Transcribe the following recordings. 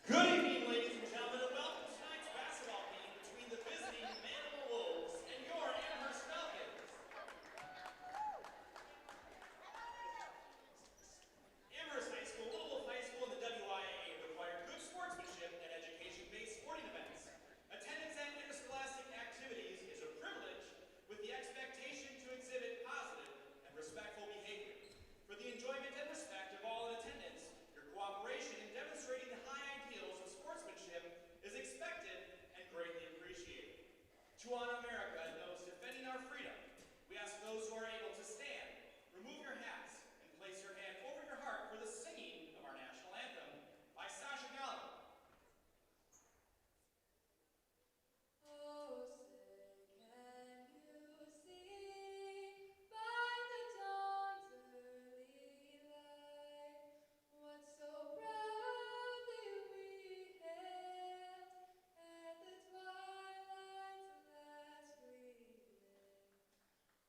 Good evening, ladies and gentlemen, and welcome to tonight's basketball game between the visiting Manawa Wolves and your Amherst Falcons. Amherst High School, Little High School, and the WIAA require good sportsmanship and education-based sporting events. Attendance at interscholastic activities is a privilege with the expectation to exhibit positive and respectful behavior. For the enjoyment and respect of all in attendance, your cooperation in demonstrating the high ideals of sportsmanship is expected and greatly appreciated. To honor America and those defending our freedom, we ask those who are able to stand, remove your hats, and place your hand over your heart for the singing of our national anthem by Sasha Gallo. Oh, say, can you see by the dawn's early light what so proudly we hailed at the twilight's last gleaming,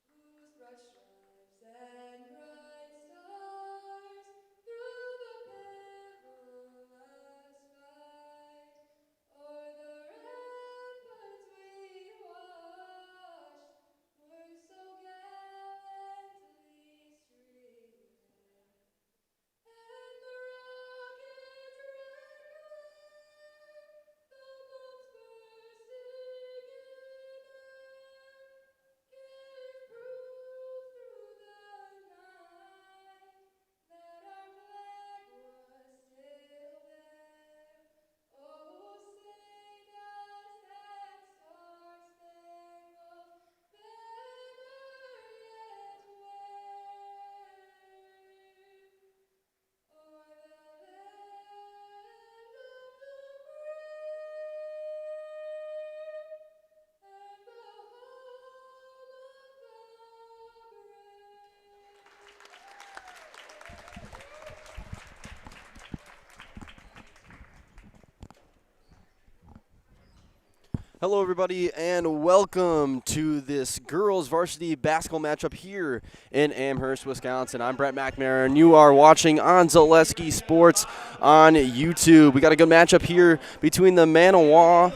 whose broad stripes and bright stars through the perilous fight o'er the ramparts we watched were so gallantly streaming, and the rockets rang away, the bombs bursting in air, gave proof through the night that our flag was still there. Oh, sing us that star-spangled banner yet wave o'er the land of the brave and the home of the brave. Hello, everybody, and welcome to this girls varsity basketball matchup here in Amherst, Wisconsin. I'm Brett McNamara, and you are watching on Zaleski Sports on YouTube. We got a good matchup here between the Manawa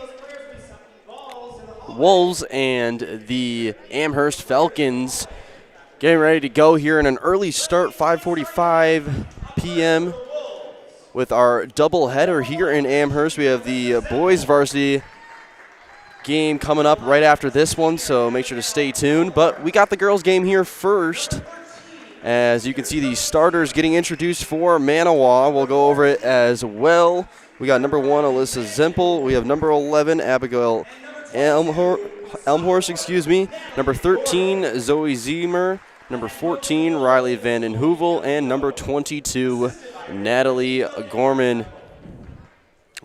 Wolves and the Amherst Falcons. Getting ready to go here in an early start, 5:45 p.m. with our doubleheader here in Amherst. We have the boys varsity game coming up right after this one, so make sure to stay tuned. But we got the girls game here first. As you can see, the starters getting introduced for Manawa. We'll go over it as well. We got number 1, Alyssa Zimpel. We have number 11, Abigail Elmhorst, Number 13, Zoe Ziemer. Number 14, Riley Van Den Heuvel. And number 22, Natalie Gorman.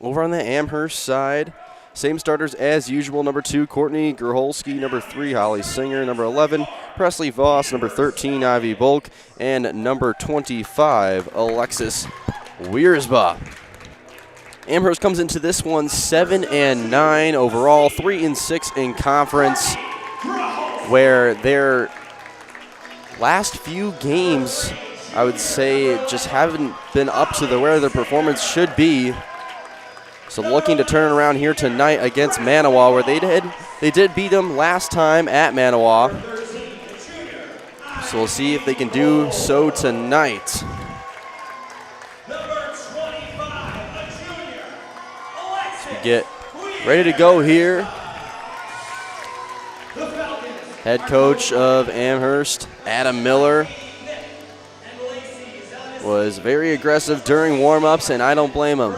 Over on the Amherst side, same starters as usual. Number 2, Courtney Gerholski. Number 3, Holly Singer. Number 11, Presley Voss. Number 13, Ivy Bulk. And number 25, Alexis Wiersba. Amherst comes into this one 7-9 overall, 3-6 in conference, where their last few games, I would say, just haven't been up to where their performance should be. So looking to turn around here tonight against Manawa, where they did beat them last time at Manawa. So we'll see if they can do so tonight. So we get ready to go here. Head coach of Amherst, Adam Miller, was very aggressive during warm-ups, and I don't blame them.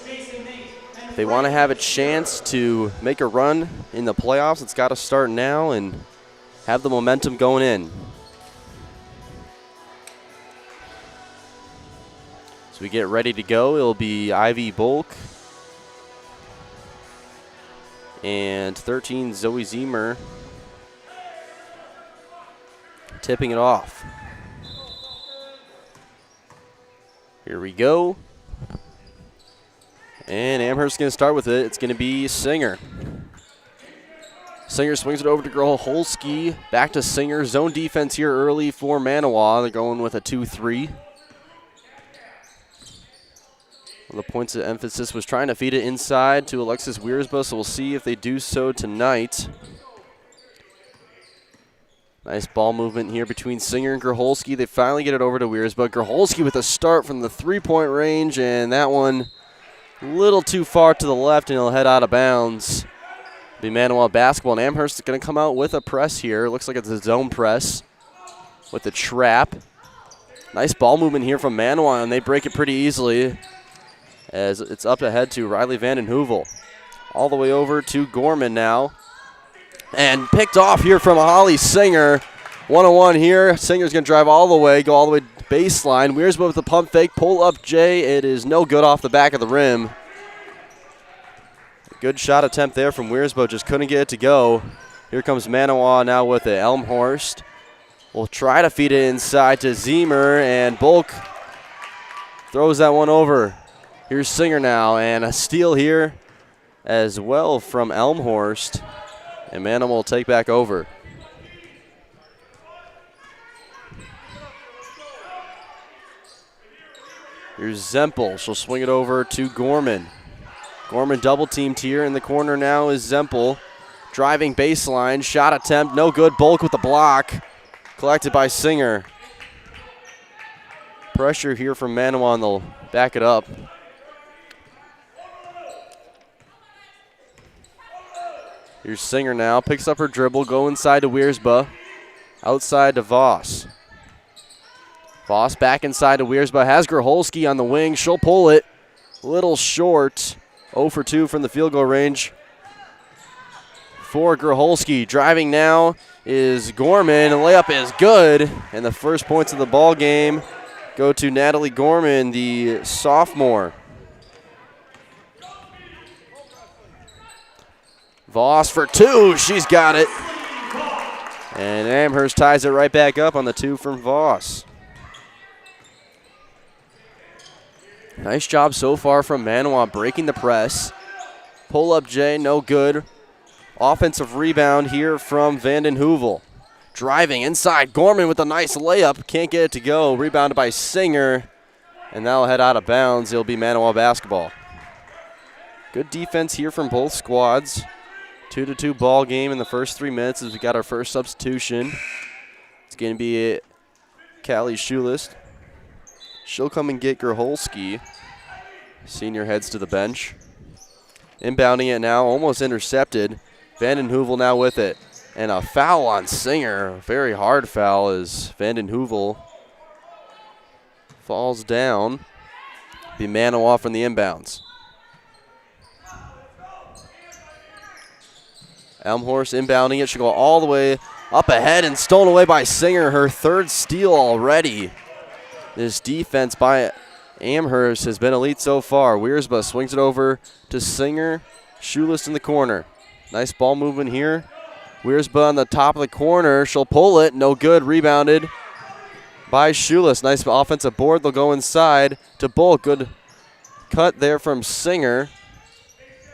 If they want to have a chance to make a run in the playoffs, it's got to start now and have the momentum going in. So we get ready to go. It'll be Ivy Bulk and 13 Zoe Zemer tipping it off. Here we go. And Amherst going to start with it. It's going to be Singer. Singer swings it over to Grholski. Back to Singer. Zone defense here early for Manawa. They're going with a 2-3. One of the points of emphasis was trying to feed it inside to Alexis Wiersba, so we'll see if they do so tonight. Nice ball movement here between Singer and Grholski. They finally get it over to Wiersba. Grholski with a start from the three-point range, and that one a little too far to the left, and he'll head out of bounds. It'll be Manawa basketball, and Amherst is going to come out with a press here. Looks like it's a zone press with a trap. Nice ball movement here from Manawa, and they break it pretty easily as it's up ahead to Riley Vanden Heuvel. All the way over to Gorman now. And picked off here from Holly Singer. 1-on-1 here. Singer's going to drive all the way, go all the way baseline. Wiersba with the pump fake, pull up J. It is no good off the back of the rim. Good shot attempt there from Wiersba, just couldn't get it to go. Here comes Manawa now with it. Elmhorst will try to feed it inside to Zemer, and Bulk throws that one over. Here's Singer now, and a steal here as well from Elmhorst. And Manawa will take back over. Here's Zempel. She'll swing it over to Gorman. Gorman double teamed here. In the corner now is Zempel. Driving baseline. Shot attempt. No good. Bulk with the block. Collected by Singer. Pressure here from Manawa, and they'll back it up. Here's Singer now, picks up her dribble, go inside to Wiersba, outside to Voss. Voss back inside to Wiersba, has Grholski on the wing, she'll pull it. Little short, 0 for 2 from the field goal range for Grholski. Driving now is Gorman, the layup is good, and the first points of the ball game go to Natalie Gorman, the sophomore. Voss for 2. She's got it. And Amherst ties it right back up on the 2 from Voss. Nice job so far from Manawa breaking the press. Pull up J, no good. Offensive rebound here from Vanden Heuvel. Driving inside. Gorman with a nice layup. Can't get it to go. Rebounded by Singer. And that'll head out of bounds. It'll be Manawa basketball. Good defense here from both squads. 2-2 ball game in the first 3 minutes as we got our first substitution. It's going to be Callie Schulist. She'll come and get Grholski. Senior heads to the bench. Inbounding it now, almost intercepted. Vanden Heuvel now with it. And a foul on Singer. A very hard foul as Vanden Heuvel falls down. Be Manawa from the inbounds. Elmhorst inbounding it. She'll go all the way up ahead and stolen away by Singer. Her third steal already. This defense by Amherst has been elite so far. Wiersba swings it over to Singer. Schulist in the corner. Nice ball movement here. Wiersba on the top of the corner. She'll pull it. No good. Rebounded by Schulist. Nice offensive board. They'll go inside to Bulk. Good cut there from Singer.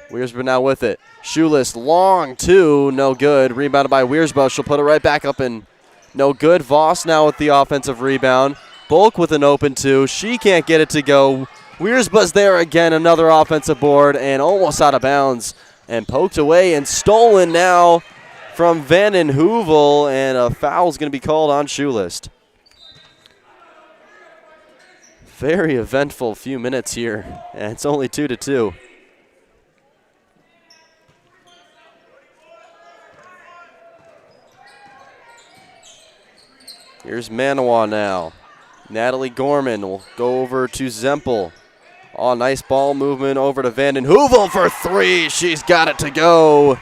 Wiersba now with it. Schulist long 2, no good. Rebounded by Wiersba. She'll put it right back up and no good. Voss now with the offensive rebound. Bulk with an open 2. She can't get it to go. Wiersba's there again. Another offensive board and almost out of bounds. And poked away and stolen now from Vanden Heuvel. And a foul's going to be called on Schulist. Very eventful few minutes here. And it's only 2-2. Here's Manawa now. Natalie Gorman will go over to Zempel. Oh, nice ball movement over to Vanden Heuvel for three. She's got it to go.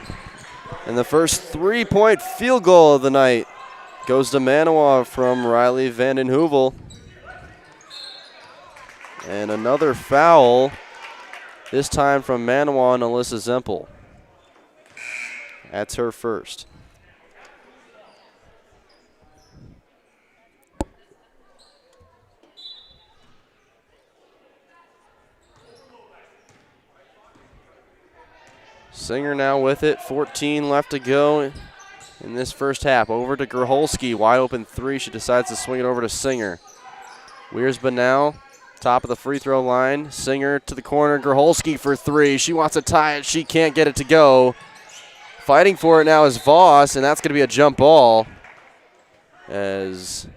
And the first three-point field goal of the night goes to Manawa from Riley Vanden Heuvel. And another foul, this time from Manawa and Alyssa Zempel. That's her first. Singer now with it, 14 left to go in this first half. Over to Grholski, wide open three. She decides to swing it over to Singer. Wiersbe now, top of the free throw line. Singer to the corner, Grholski for three. She wants to tie it, she can't get it to go. Fighting for it now is Voss, and that's going to be a jump ball, as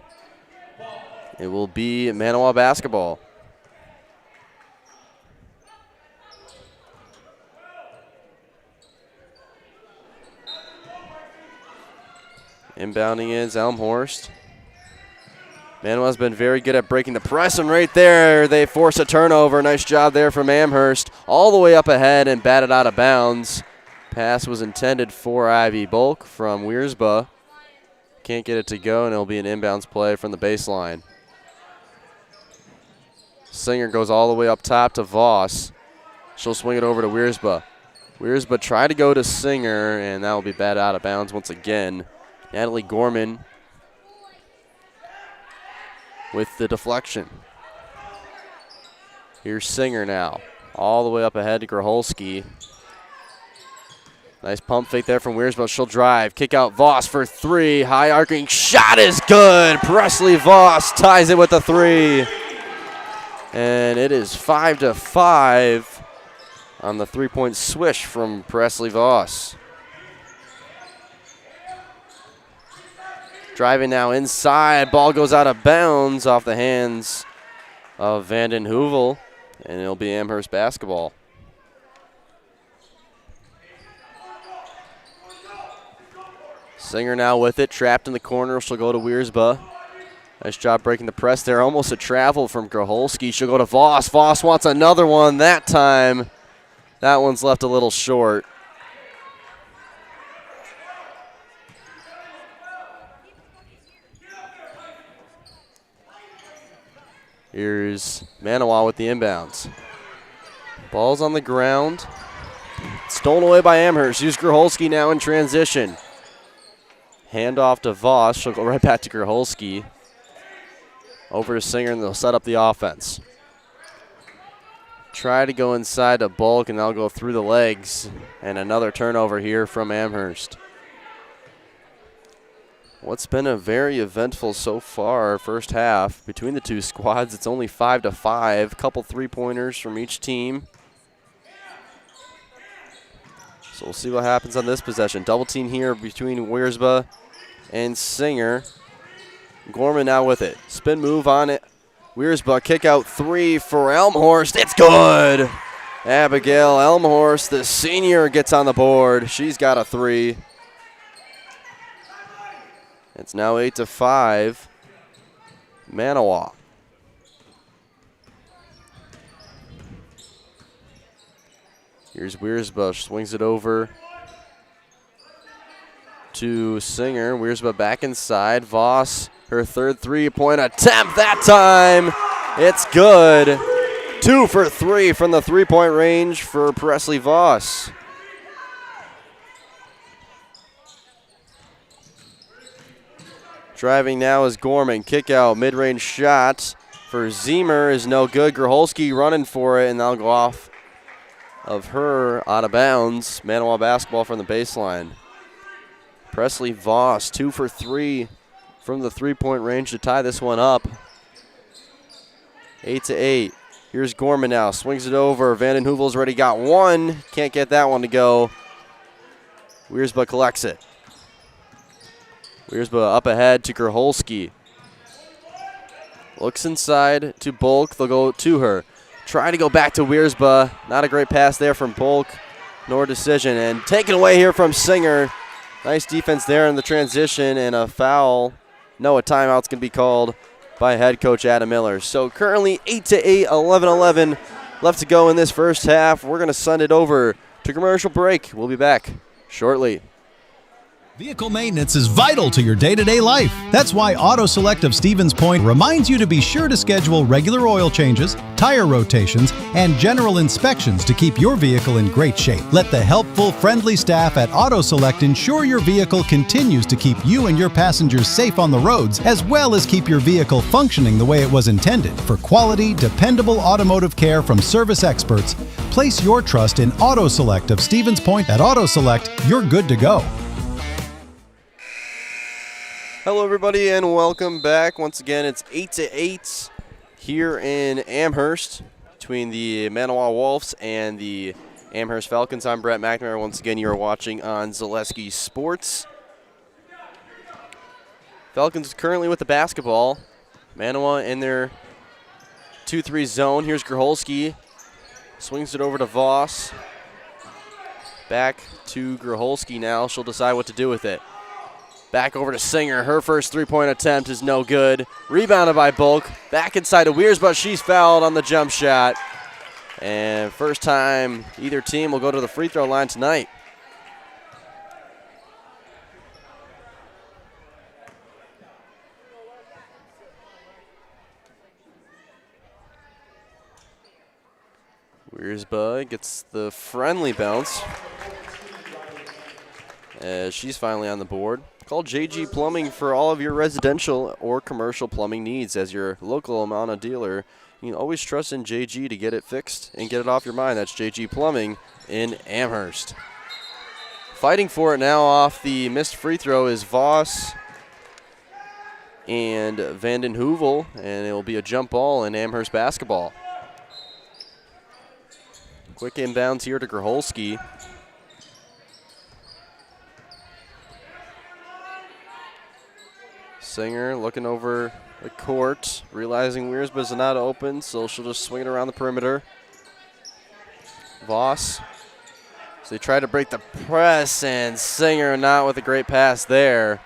it will be Manawa basketball. Inbounding is Elmhorst. Manawa's been very good at breaking the press, and right there they force a turnover. Nice job there from Amherst. All the way up ahead and batted out of bounds. Pass was intended for Ivy Bulk from Wiersbe. Can't get it to go, and it'll be an inbounds play from the baseline. Singer goes all the way up top to Voss. She'll swing it over to Wiersbe. Wiersbe tried to go to Singer, and that will be batted out of bounds once again. Natalie Gorman with the deflection. Here's Singer now. All the way up ahead to Grholski. Nice pump fake there from Wiersbe. She'll drive. Kick out Voss for three. High arcing shot is good. Presley Voss ties it with a three. And it is 5-5 on the three-point swish from Presley Voss. Driving now inside. Ball goes out of bounds off the hands of Vanden Heuvel, and it'll be Amherst basketball. Singer now with it, trapped in the corner. She'll go to Wiersbe. Nice job breaking the press there. Almost a travel from Grholski. She'll go to Voss. Voss wants another one that time. That one's left a little short. Here's Manawa with the inbounds. Ball's on the ground. Stolen away by Amherst. Here's Grholski now in transition. Hand off to Voss. She'll go right back to Grholski. Over to Singer, and they'll set up the offense. Try to go inside to Bulk, and they'll go through the legs. And another turnover here from Amherst. What's been a very eventful so far first half between the two squads. It's only 5-5. Couple three-pointers from each team. So we'll see what happens on this possession. Double team here between Wiersbe and Singer. Gorman now with it. Spin move on it. Wiersbe kick out three for Elmhorst. It's good. Abigail Elmhorst, the senior, gets on the board. She's got a three. It's now 8-5. Manawa. Here's Wiersbe, swings it over to Singer. Wiersbe back inside. Voss, her third three-point attempt that time. It's good. 2 for 3 from the three-point range for Presley Voss. Driving now is Gorman. Kick out, mid-range shot for Zemer is no good. Grholski running for it, and that'll go off of her out of bounds. Manawa basketball from the baseline. Presley Voss, 2 for 3 from the three-point range to tie this one up. 8-8. Here's Gorman now. Swings it over. Vanden Heuvel's already got one. Can't get that one to go. Wiersbe collects it. Wiersbe up ahead to Grholski. Looks inside to Bulk. They'll go to her. Trying to go back to Wiersbe. Not a great pass there from Bulk, nor decision. And taken away here from Singer. Nice defense there in the transition, and a foul. No, a timeout's going to be called by head coach Adam Miller. So currently 8-8, 11-11 left to go in this first half. We're going to send it over to commercial break. We'll be back shortly. Vehicle maintenance is vital to your day-to-day life. That's why Auto Select of Stevens Point reminds you to be sure to schedule regular oil changes, tire rotations, and general inspections to keep your vehicle in great shape. Let the helpful, friendly staff at Auto Select ensure your vehicle continues to keep you and your passengers safe on the roads, as well as keep your vehicle functioning the way it was intended. For quality, dependable automotive care from service experts, place your trust in Auto Select of Stevens Point. At Auto Select, you're good to go. Hello, everybody, and welcome back. Once again, it's 8-8 here in Amherst between the Manawa Wolves and the Amherst Falcons. I'm Brett McNamara. Once again, you are watching on Zaleski Sports. Falcons currently with the basketball. Manawa in their 2-3 zone. Here's Grholski. Swings it over to Voss. Back to Grholski now. She'll decide what to do with it. Back over to Singer. Her first three-point attempt is no good. Rebounded by Bulk. Back inside to Weirs, but she's fouled on the jump shot. And first time either team will go to the free throw line tonight. Weirsba gets the friendly bounce as she's finally on the board. Call JG Plumbing for all of your residential or commercial plumbing needs. As your local Amana dealer, you can always trust in JG to get it fixed and get it off your mind. That's JG Plumbing in Amherst. Fighting for it now off the missed free throw is Voss and Vanden Heuvel, and it will be a jump ball in Amherst basketball. Quick inbounds here to Grholski. Singer looking over the court, realizing Weirsba's not open, so she'll just swing it around the perimeter. Voss. So they try to break the press, and Singer not with a great pass there.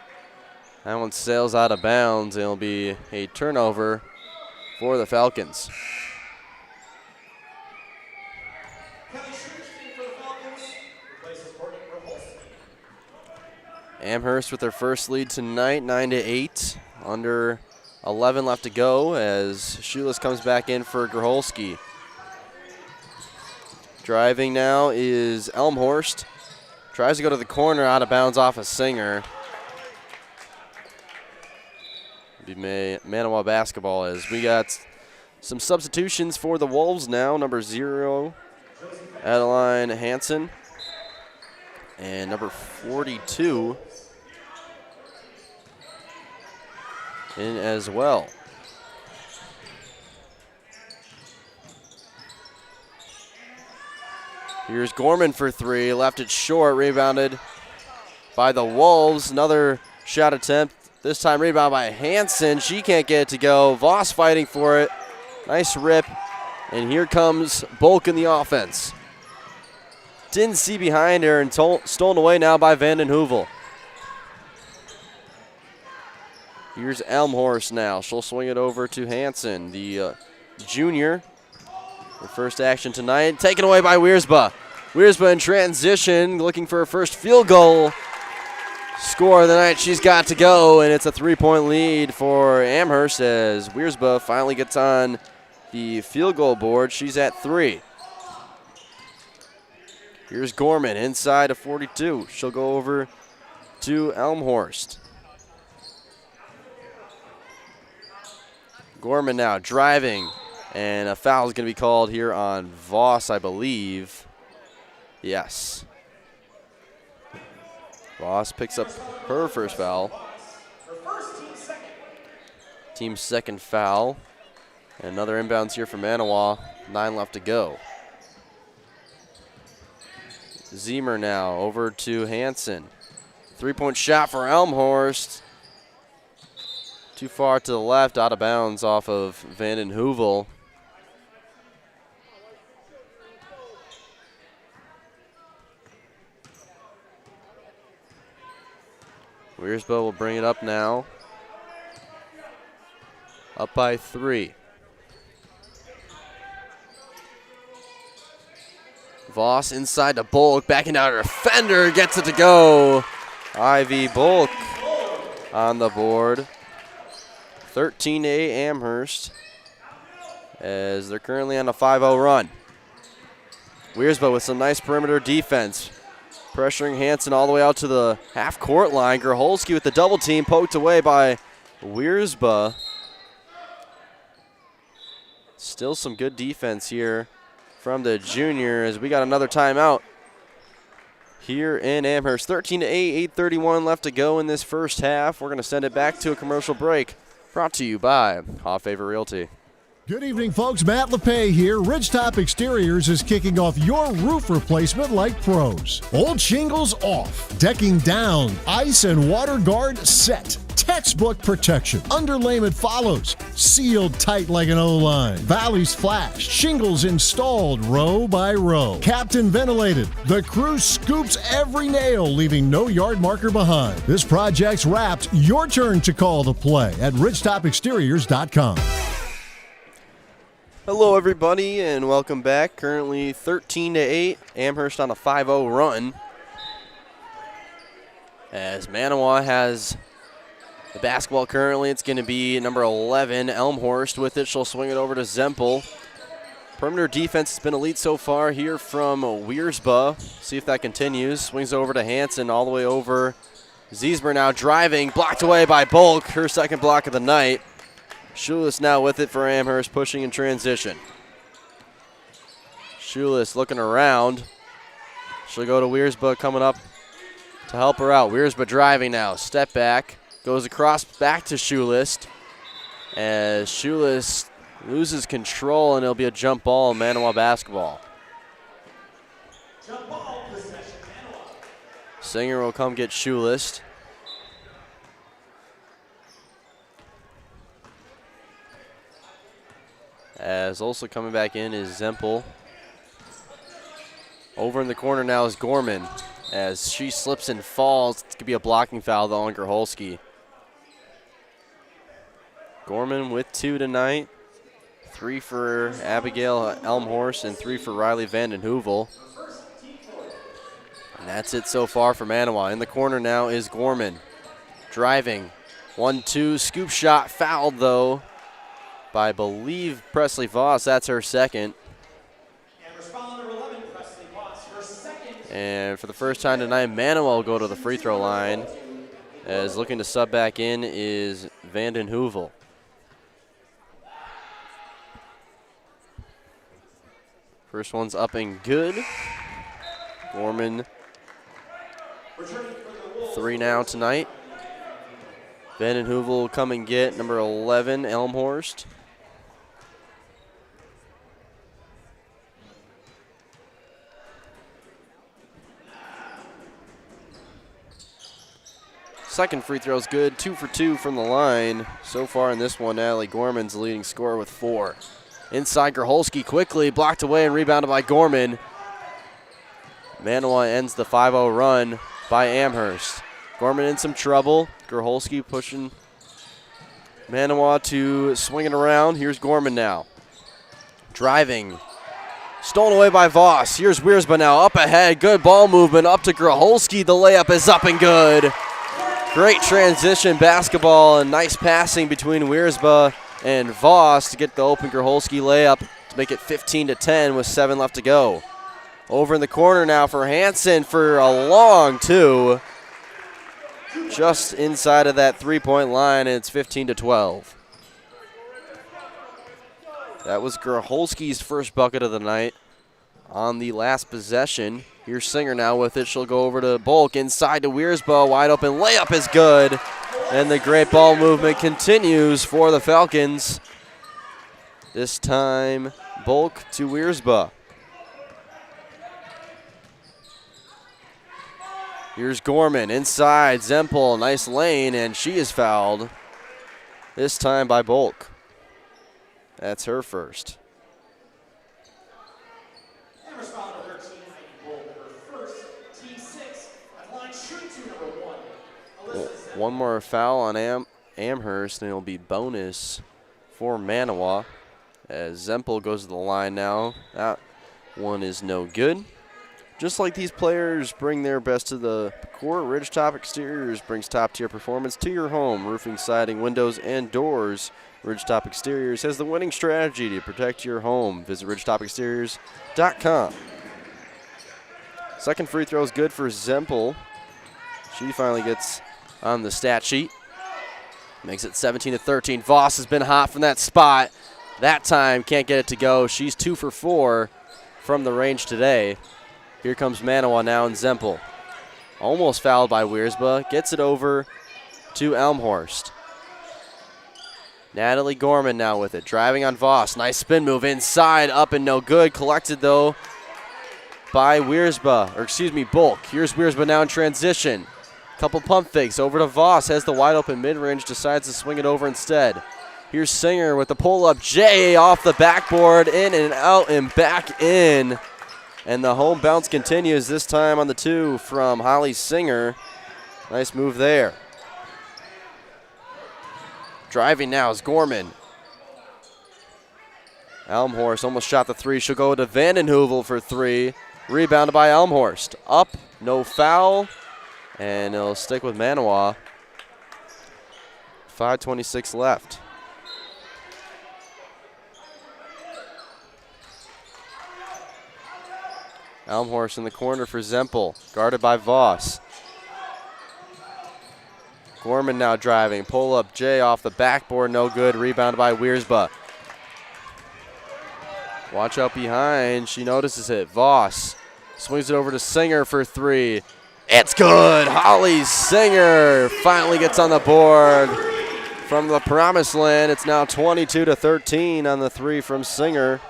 That one sails out of bounds, and it'll be a turnover for the Falcons. Amherst with their first lead tonight, 9-8. Under 11 left to go as Schulis comes back in for Grholski. Driving now is Elmhorst. Tries to go to the corner, out of bounds off a Singer. Be Manawa basketball as we got some substitutions for the Wolves now. Number 0, Adeline Hansen. And number 42 in as well. Here's Gorman for three, left it short, rebounded by the Wolves. Another shot attempt, this time rebound by Hansen. She can't get it to go. Voss fighting for it. Nice rip. And here comes Bulk in the offense. Didn't see behind her and stolen away now by Vanden Heuvel. Here's Elmhorst now. She'll swing it over to Hansen, the junior. Her first action tonight, taken away by Weirsba. Weirsba in transition, looking for her first field goal score of the night. She's got to go, and it's a three-point lead for Amherst as Weirsba finally gets on the field goal board. She's at 3. Here's Gorman inside of 42. She'll go over to Elmhorst. Gorman now driving, and a foul is going to be called here on Voss, I believe. Yes. Voss picks up her first foul. Team's second foul. And another inbounds here for Manawa. 9 left to go. Zemer now over to Hansen. Three-point shot for Elmhorst. Too far to the left, out of bounds off of Vanden Heuvel. Weirsba will bring it up now. up by 3. Voss inside to Bulk, backing down her defender, gets it to go. Ivy Bulk on the board. 13-8 Amherst, as they're currently on a 5-0 run. Wiersba with some nice perimeter defense, pressuring Hansen all the way out to the half-court line. Grholski with the double team, poked away by Wiersba. Still some good defense here from the junior, as we got another timeout here in Amherst. 13-8, 8:31 left to go in this first half. We're going to send it back to a commercial break, brought to you by Haw Favor Realty. Good evening, folks. Matt LePay here. Ridgetop Exteriors is kicking off your roof replacement like pros. Old shingles off, decking down, ice and water guard set. Textbook protection. Underlayment follows. Sealed tight like an O-line. Valleys flashed. Shingles installed row by row. Captain ventilated. The crew scoops every nail, leaving no yard marker behind. This project's wrapped. Your turn to call the play at ridgetopexteriors.com. Hello, everybody, and welcome back. Currently 13-8, Amherst on a 5-0 run, as Manawa has the basketball currently. It's going to be number 11, Elmhorst, with it. She'll swing it over to Zempel. Perimeter defense has been elite so far here from Wiersba. See if that continues. Swings over to Hansen, all the way over. Ziesmer now driving, blocked away by Bulk, her second block of the night. Schulis now with it for Amherst, pushing in transition. Schulis looking around. She'll go to Wiersba coming up to help her out. Wiersba driving now. Step back. Goes across back to Schulis. As Schulis loses control, and it'll be a jump ball, Manawa basketball. Jump ball, possession, Manawa. Singer will come get Schulis. As also coming back in is Zempel. Over in the corner now is Gorman. As she slips and falls, it could be a blocking foul though on Grholski. Gorman with 2 tonight. 3 for Abigail Elmhorst and 3 for Riley Vanden Heuvel. And that's it so far for Manawa. In the corner now is Gorman. Driving. 1-2, scoop shot, fouled though by, I believe, Presley Voss. That's her second. And respond number 11, Presley Voss, her second. And for the first time tonight, Manawa will go to the free throw line, as looking to sub back in is Vanden Heuvel. First one's up and good. Gorman 3 now tonight. Vanden Heuvel will come and get number 11, Elmhorst. Second free throw's good, 2 for 2 from the line. So far in this one, Natalie Gorman's the leading scorer with 4. Inside, Grholski quickly blocked away and rebounded by Gorman. Manawa ends the 5-0 run by Amherst. Gorman in some trouble. Grholski pushing Manawa to swing it around. Here's Gorman now. Driving. Stolen away by Voss. Here's Wiersba now up ahead. Good ball movement up to Grholski. The layup is up and good. Great transition basketball and nice passing between Wiersba and Voss to get the open Grholski layup to make it 15-10 with 7 left to go. Over in the corner now for Hansen for a long 2. Just inside of that 3-point line, and it's 15-12. That was Grholski's first bucket of the night on the last possession. Here's Singer now with it. She'll go over to Bulk, inside to Wiersba. Wide open layup is good. And the great ball movement continues for the Falcons. This time, Bulk to Wiersba. Here's Gorman inside. Zempel, nice lane, and she is fouled. This time by Bulk. That's her first. And respond number 13, Bulk, her first, T6, at line shooting to number 1. One more foul on Amherst, and it'll be bonus for Manawa. As Zempel goes to the line now. That one is no good. Just like these players bring their best to the court, Ridgetop Exteriors brings top-tier performance to your home. Roofing, siding, windows, and doors. Ridgetop Exteriors has the winning strategy to protect your home. Visit ridgetopexteriors.com. Second free throw is good for Zempel. She finally gets on the stat sheet. Makes it 17-13. Voss has been hot from that spot. That time can't get it to go. She's 2 for 4 from the range today. Here comes Manawa now and Zempel. Almost fouled by Wiersba. Gets it over to Elmhorst. Natalie Gorman now with it. Driving on Voss. Nice spin move inside. Up and no good. Collected though by Wiersba. Or excuse me, Bulk. Here's Wiersba now in transition. Couple pump fakes over to Voss. Has the wide open mid-range. Decides to swing it over instead. Here's Singer with the pull-up J off the backboard. In and out and back in. And the home bounce continues, this time on the 2 from Holly Singer. Nice move there. Driving now is Gorman. Elmhorst almost shot the 3. She'll go to Vandenheuvel for 3. Rebounded by Elmhorst. Up, no foul. And it'll stick with Manawa. 5:26 left. Elmhorst in the corner for Zempel, guarded by Voss. Gorman now driving, pull up J off the backboard, no good, rebounded by Wiersba. Watch out behind, she notices it. Voss swings it over to Singer for 3. It's good, Holly Singer finally gets on the board from the promised land. It's now 22-13 on the 3 from Singer.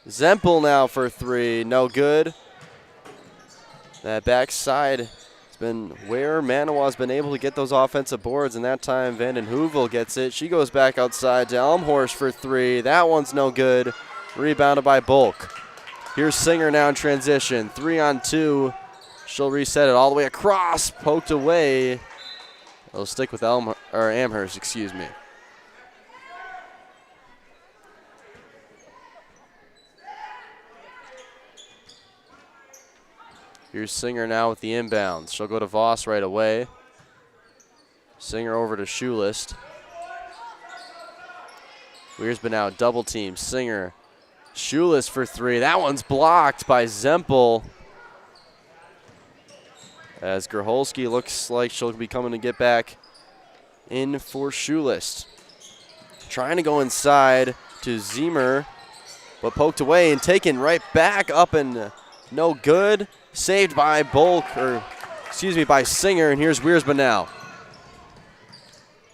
Zempel now for 3, no good. That backside has been where Manawa's been able to get those offensive boards, and that time Vandenheuvel gets it. She goes back outside to Elmhorst for 3. That one's no good. Rebounded by Bulk. Here's Singer now in transition. 3-on-2. She'll reset it all the way across. Poked away. It'll stick with Amherst, excuse me. Here's Singer now with the inbounds. She'll go to Voss right away. Singer over to Schulist. Wiersba now double team. Singer. Schulist for 3. That one's blocked by Zempel. As Graholski looks like she'll be coming to get back in for Schulist. Trying to go inside to Ziemer, but poked away and taken right back up and no good. Saved by by Singer, and here's Wiersba now.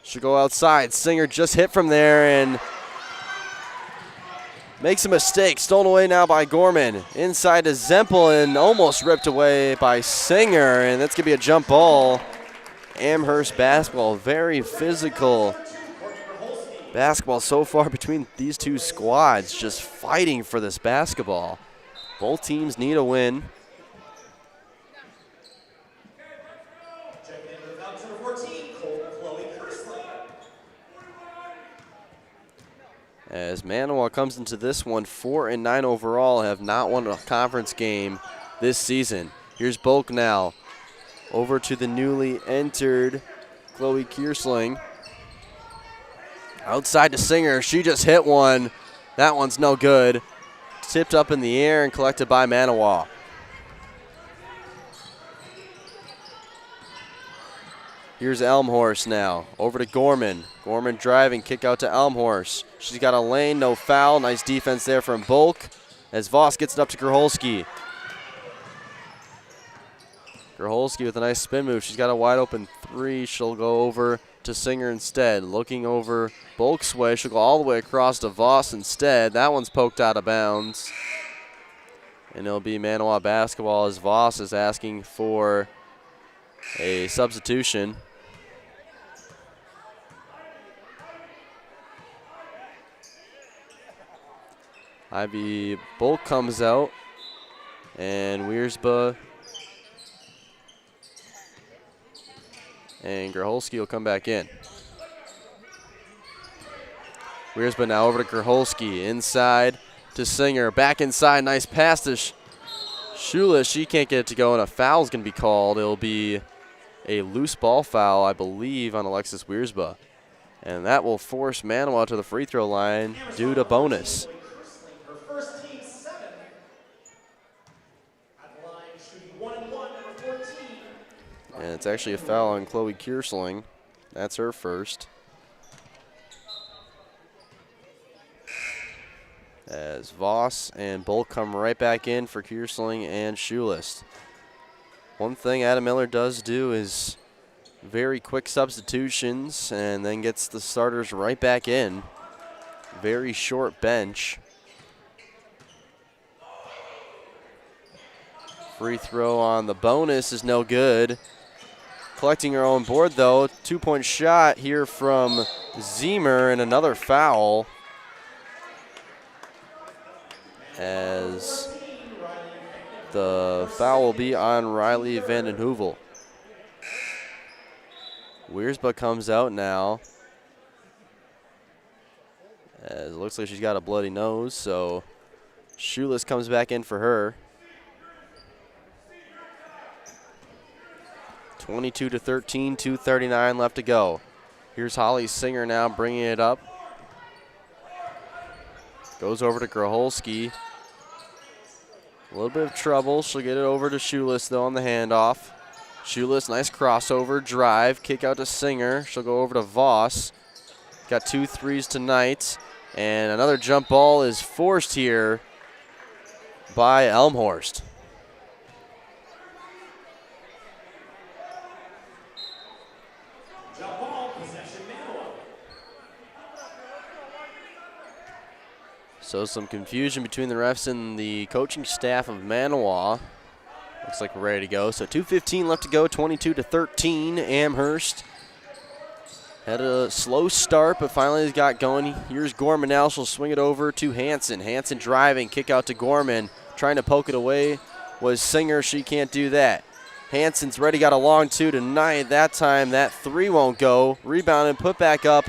She'll go outside. Singer just hit from there and makes a mistake. Stolen away now by Gorman. Inside to Zempel and almost ripped away by Singer, and that's going to be a jump ball. Amherst basketball, very physical basketball so far between these two squads, just fighting for this basketball. Both teams need a win. As Manawa comes into this one 4-9 overall, have not won a conference game this season. Here's Bulk now. Over to the newly entered Chloe Kiersling. Outside to Singer. She just hit one. That one's no good. Tipped up in the air and collected by Manawa. Here's Elmhorst now. Over to Gorman. Gorman driving, kick out to Elmhorst. She's got a lane, no foul. Nice defense there from Bulk as Voss gets it up to Graholski. Graholski with a nice spin move. She's got a wide open 3. She'll go over to Singer instead. Looking over Bulk's way. She'll go all the way across to Voss instead. That one's poked out of bounds. And it'll be Manawa basketball as Voss is asking for a substitution. Ivy Bulk comes out, and Wiersba And Grholski will come back in. Wiersba now over to Grholski. Inside to Singer. Back inside. Nice pass to Schulis. She can't get it to go, and a foul's going to be called. It'll be a loose ball foul, I believe, on Alexis Wiersba. And that will force Manawa to the free throw line due to bonus. Her first team 7. At the line, shooting 1 and 1, number 14. And it's actually a foul on Chloe Kiersling. That's her first. As Voss and Bulk come right back in for Kiersling and Schulis. One thing Adam Miller does do is very quick substitutions and then gets the starters right back in. Very short bench. Free throw on the bonus is no good. Collecting her own board though. 2-point shot here from Zemer and another foul. As the foul will be on Riley Vanden Heuvel. Wiersba comes out now. As it looks like she's got a bloody nose, so Schulis comes back in for her. 22-13, 2:39 left to go. Here's Holly Singer now bringing it up. Goes over to Grholski. A little bit of trouble. She'll get it over to Schulis, though, on the handoff. Schulis, nice crossover, drive, kick out to Singer. She'll go over to Voss. Got 2 threes tonight. And another jump ball is forced here by Elmhorst. Jump ball, possession, Manawa. So some confusion between the refs and the coaching staff of Manawa. Looks like we're ready to go. So 2:15 left to go, 22-13. Amherst had a slow start, but finally has got going. Here's Gorman now. She'll swing it over to Hansen. Hansen driving, kick out to Gorman. Trying to poke it away was Singer. She can't do that. Hansen's ready, got a long 2 tonight. That time, that 3 won't go. Rebound and put back up.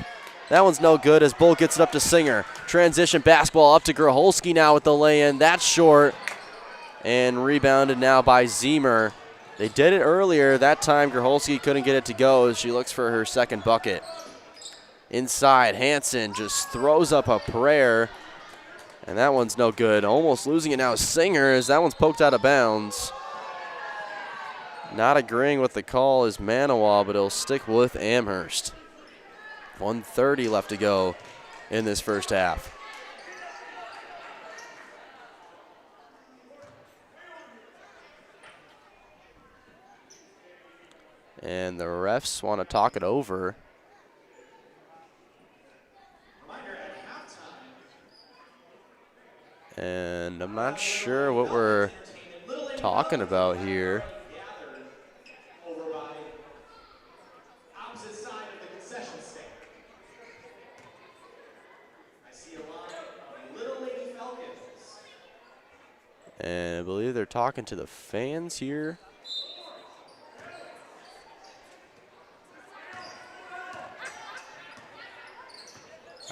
That one's no good as Bull gets it up to Singer. Transition basketball up to Grholski now with the lay-in. That's short. And rebounded now by Zemer. They did it earlier. That time Grholski couldn't get it to go as she looks for her second bucket. Inside, Hansen just throws up a prayer. And that one's no good. Almost losing it now is Singer as that one's poked out of bounds. Not agreeing with the call is Manawa, but it'll stick with Amherst. 1:30 left to go in this first half. And the refs want to talk it over. And I'm not sure what we're talking about here. Over by opposite side of the concession stand. I see a line of Little Lady Falcons. And I believe they're talking to the fans here.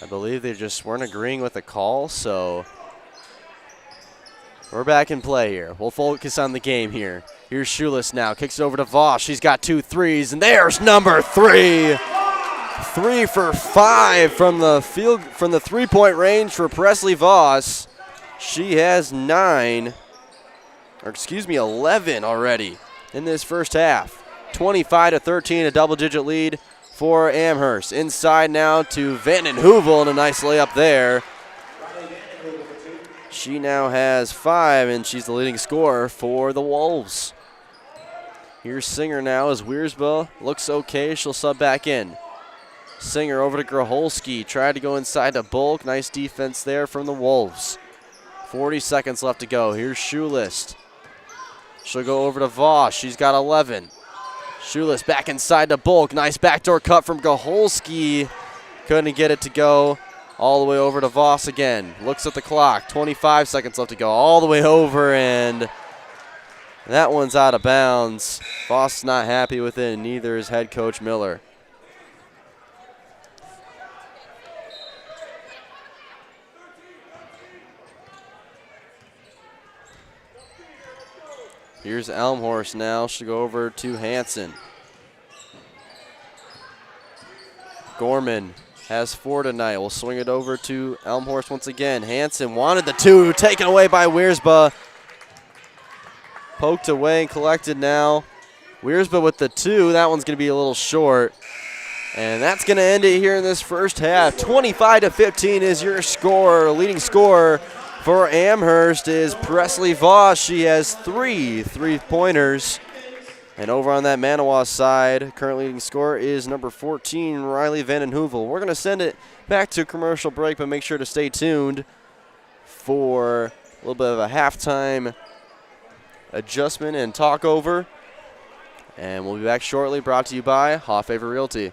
I believe they just weren't agreeing with the call, so we're back in play here. We'll focus on the game here. Here's Schulis now, kicks it over to Voss. She's got 2 threes, and there's number 3. 3 for 5 from the 3-point range for Presley Voss. She has 11 already in this first half. 25-13, a double-digit lead for Amherst. Inside now to Vanden Heuvel, and a nice layup there. She now has 5, and she's the leading scorer for the Wolves. Here's Singer now as Wiersba looks okay. She'll sub back in. Singer over to Grholski. Tried to go inside to Bulk. Nice defense there from the Wolves. 40 seconds left to go. Here's Schulis. She'll go over to Voss. She's got 11. Schulis back inside to Bulk. Nice backdoor cut from Grholski. Couldn't get it to go. All the way over to Voss again. Looks at the clock. 25 seconds left to go. All the way over, and That one's out of bounds. Voss not happy with it, and neither is head coach Miller. Here's Elmhorst now. She'll go over to Hanson. Gorman has 4 tonight. We'll swing it over to Elmhorst once again. Hanson wanted the 2, taken away by Wiersba. Poked away and collected now. Wiersba with the 2. That one's going to be a little short. And that's going to end it here in this first half. 25-15 is your score. Leading scorer for Amherst is Presley Voss. She has 3 3-pointers. And over on that Manawa side, current leading scorer is number 14, Riley Vandenheuvel. We're going to send it back to a commercial break, but make sure to stay tuned for a little bit of a halftime adjustment and talk over. And we'll be back shortly, brought to you by Hoffavor Realty.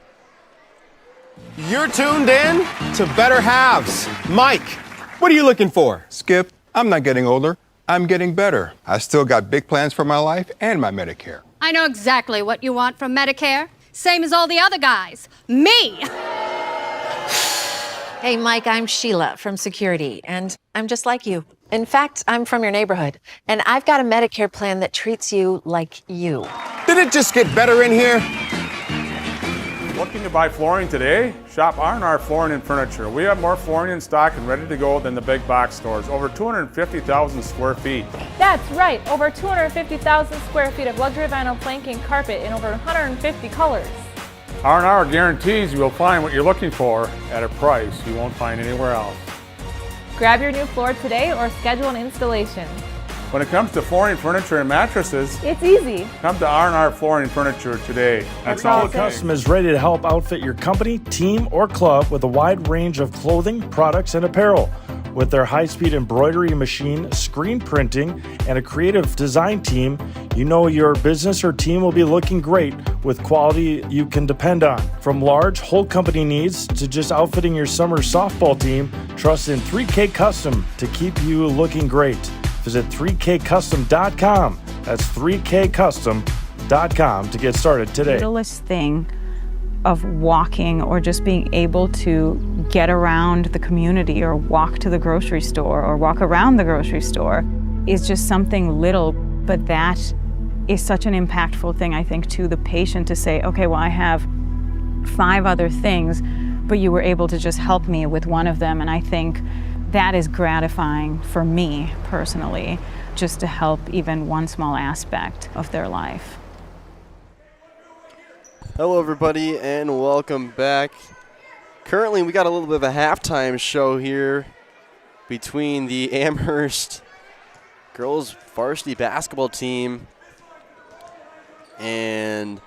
You're tuned in to Better Halves. Mike, what are you looking for? Skip, I'm not getting older. I'm getting better. I still got big plans for my life and my Medicare. I know exactly what you want from Medicare. Same as all the other guys. Me! Hey, Mike, I'm Sheila from Security, and I'm just like you. In fact, I'm from your neighborhood, and I've got a Medicare plan that treats you like you. Did it just get better in here? Looking to buy flooring today? Shop R&R Flooring and Furniture. We have more flooring in stock and ready to go than the big box stores. Over 250,000 square feet. That's right, over 250,000 square feet of luxury vinyl planking carpet in over 150 colors. R&R guarantees you will find what you're looking for at a price you won't find anywhere else. Grab your new floor today or schedule an installation. When it comes to flooring, furniture, and mattresses, It's easy. come to R&R Flooring and Furniture today. That's all it takes. Custom is ready to help outfit your company, team, or club with a wide range of clothing, products, and apparel. With their high-speed embroidery machine, screen printing, and a creative design team, you know your business or team will be looking great with quality you can depend on. From large whole company needs to just outfitting your summer softball team, trust in 3K Custom to keep you looking great. Visit 3kcustom.com. That's 3kcustom.com to get started today. Littlest thing of walking or just being able to get around the community or walk to the grocery store or walk around the grocery store is just something little, but that is such an impactful thing, I think, to the patient to say, okay, well, I have 5 other things, but you were able to just help me with one of them. And I think that is gratifying for me personally, just to help even one small aspect of their life. Hello, everybody, and welcome back. Currently, we got a little bit of a halftime show here between the Amherst girls varsity basketball team and,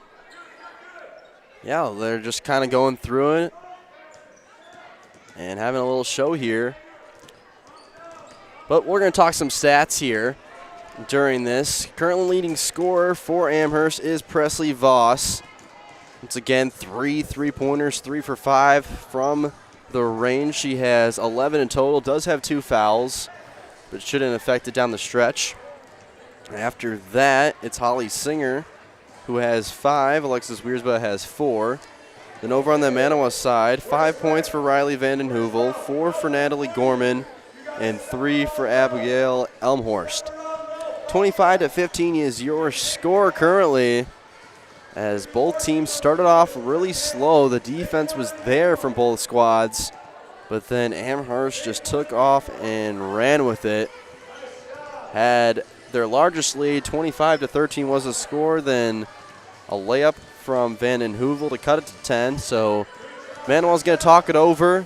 yeah, they're just kind of going through it and having a little show here. But we're going to talk some stats here during this. Currently leading scorer for Amherst is Presley Voss. Once again, 3 3-pointers, 3 for 5 from the range. She has 11 in total, does have 2 fouls, but shouldn't affect it down the stretch. After that, it's Holly Singer, who has 5. Alexis Wiersba has 4. Then over on the Manawa side, 5 points for Riley Vandenheuvel, 4 for Natalie Gorman, and 3 for Abigail Elmhorst. 25-15 is your score currently, as both teams started off really slow. The defense was there from both squads, but then Amherst just took off and ran with it. Had their largest lead, 25-13 was the score, then a layup from Vandenheuvel to cut it to 10. So Manawa's going to talk it over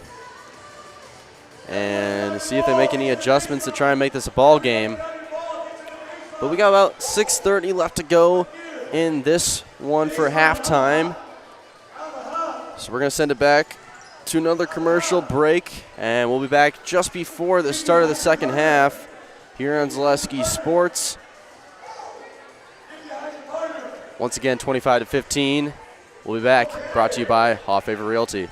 and see if they make any adjustments to try and make this a ball game. But we got about 6:30 left to go in this one for halftime. So we're going to send it back to another commercial break, and we'll be back just before the start of the second half here on Zaleski Sports. Once again, 25-15. We'll be back, brought to you by Hoffavor Realty.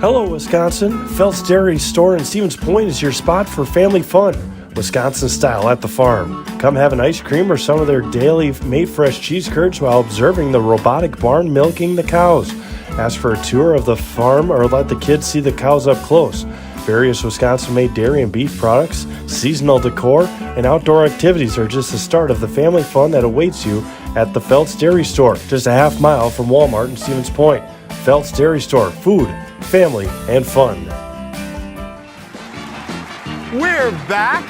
Hello, Wisconsin. Phelps Dairy Store in Stevens Point is your spot for family fun. Wisconsin style at the farm. Come have an ice cream or some of their daily made fresh cheese curds while observing the robotic barn milking the cows. Ask for a tour of the farm or let the kids see the cows up close. Various Wisconsin-made dairy and beef products, seasonal decor, and outdoor activities are just the start of the family fun that awaits you at the Feltz Dairy Store, just a half mile from Walmart in Stevens Point. Feltz Dairy Store, food, family, and fun. We're back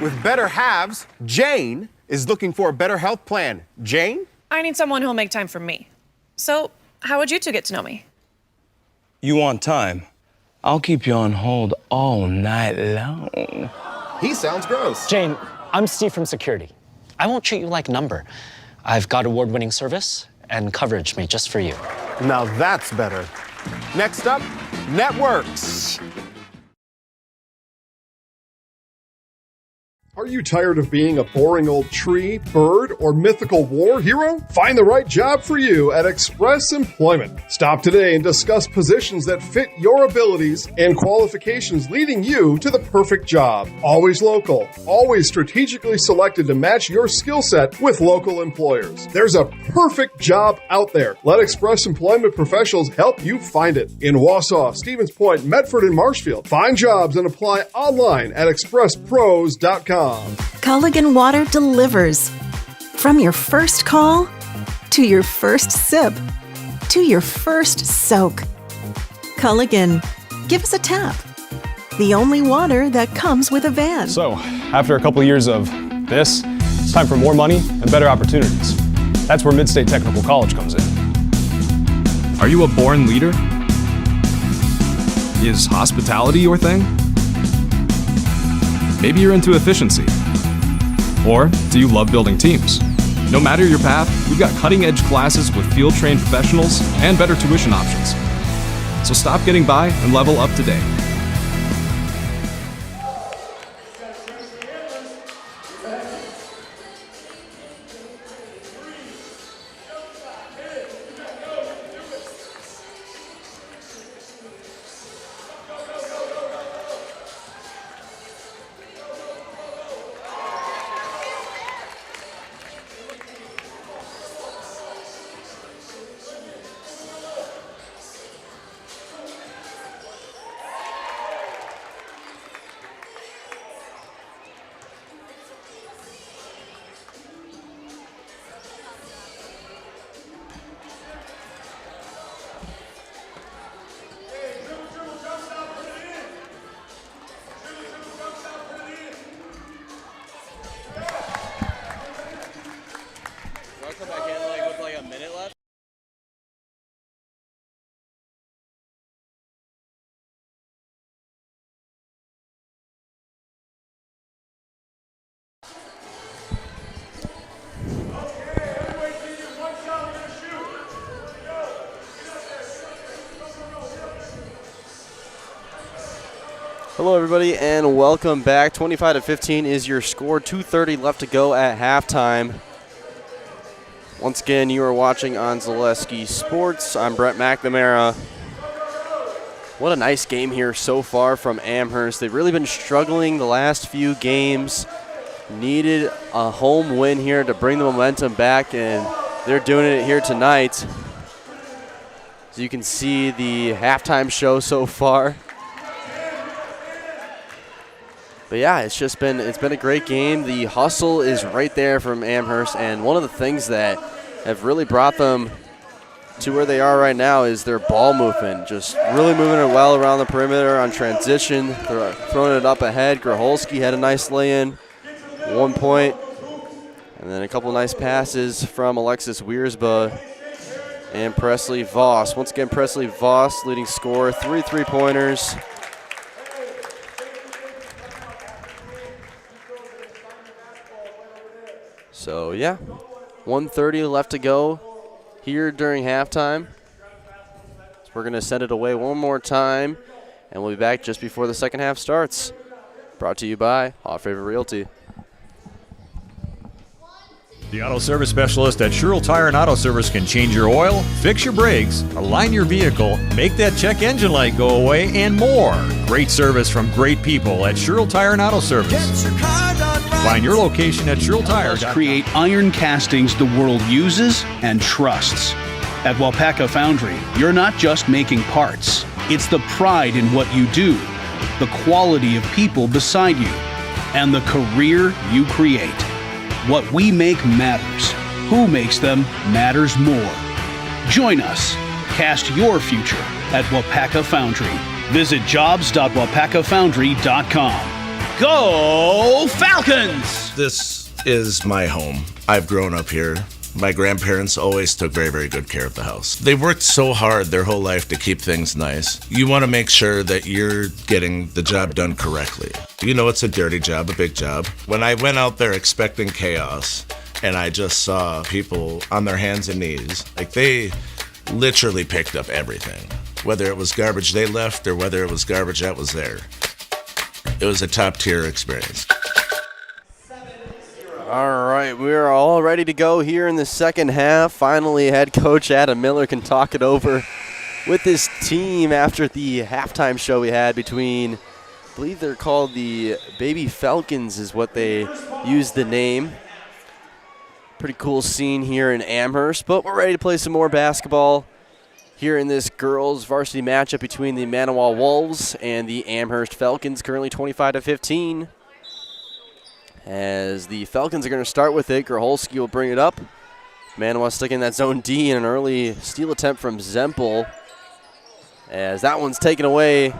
with Better Halves. Jane is looking for a better health plan. Jane? I need someone who'll make time for me. So, how would you two get to know me? You want time? I'll keep you on hold all night long. He sounds gross. Jane, I'm Steve from Security. I won't treat you like a number. I've got award-winning service and coverage made just for you. Now that's better. Next up, networks. Are you tired of being a boring old tree, bird, or mythical war hero? Find the right job for you at Express Employment. Stop today and discuss positions that fit your abilities and qualifications, leading you to the perfect job. Always local, always strategically selected to match your skill set with local employers. There's a perfect job out there. Let Express Employment professionals help you find it. In Wausau, Stevens Point, Medford, and Marshfield. Find jobs and apply online at expresspros.com. Culligan Water delivers. From your first call, to your first sip, to your first soak. Culligan, give us a tap. The only water that comes with a van. So, after a couple years of this, it's time for more money and better opportunities. That's where Mid-State Technical College comes in. Are you a born leader? Is hospitality your thing? Maybe you're into efficiency. Or do you love building teams? No matter your path, we've got cutting-edge classes with field-trained professionals and better tuition options. So stop getting by and level up today. Hello, everybody, and welcome back. 25-15 is your score. 2:30 left to go at halftime. Once again, you are watching on Zaleski Sports. I'm Brett McNamara. What a nice game here so far from Amherst. They've really been struggling the last few games. Needed a home win here to bring the momentum back, and they're doing it here tonight. As you can see, the halftime show so far. But yeah, it's been a great game. The hustle is right there from Amherst, and one of the things that have really brought them to where they are right now is their ball movement. Just really moving it well around the perimeter on transition, throwing it up ahead. Graholski had a nice lay-in, 1 point, and then a couple nice passes from Alexis Wiersba and Presley Voss. Once again, Presley Voss leading scorer, 3 3-pointers. So, yeah, 1:30 left to go here during halftime. So we're going to send it away one more time, and we'll be back just before the second half starts. Brought to you by Hot Favorite Realty. The auto service specialist at Sherrill Tire and Auto Service can change your oil, fix your brakes, align your vehicle, make that check engine light go away, and more. Great service from great people at Sherrill Tire and Auto Service. Find your location at SherrillTire.com. Create iron castings the world uses and trusts. At Wapaka Foundry, you're not just making parts. It's the pride in what you do, the quality of people beside you, and the career you create. What we make matters. Who makes them matters more. Join us. Cast your future at Wapaka Foundry. Visit jobs.wapakafoundry.com. Go Falcons! This is my home. I've grown up here. My grandparents always took very, very good care of the house. They worked so hard their whole life to keep things nice. You want to make sure that you're getting the job done correctly. You know it's a dirty job, a big job. When I went out there expecting chaos, and I just saw people on their hands and knees, like they literally picked up everything. Whether it was garbage they left or whether it was garbage that was there. It was a top-tier experience. All right, we're all ready to go here in the second half. Finally, head coach Adam Miller can talk it over with his team after the halftime show we had between, I believe they're called the Baby Falcons is what they used the name. Pretty cool scene here in Amherst, but we're ready to play some more basketball here in this girls varsity matchup between the Manawa Wolves and the Amherst Falcons, currently 25-15. As the Falcons are going to start with it, Grholski will bring it up. Manawa sticking that zone D in an early steal attempt from Zempel. As that one's taken away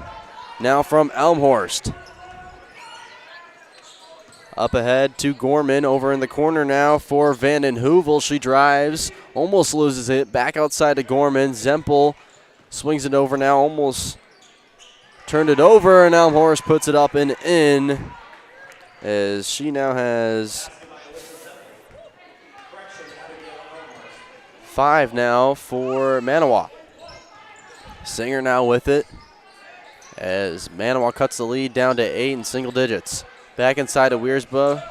now from Elmhorst. Up ahead to Gorman, over in the corner now for Vanden Heuvel. She drives, almost loses it, back outside to Gorman. Zempel swings it over now, almost turned it over, and Elmhorst puts it up and in, as she now has 5 now for Manawa. Singer now with it, as Manawa cuts the lead down to 8 in single digits. Back inside to Wiersba.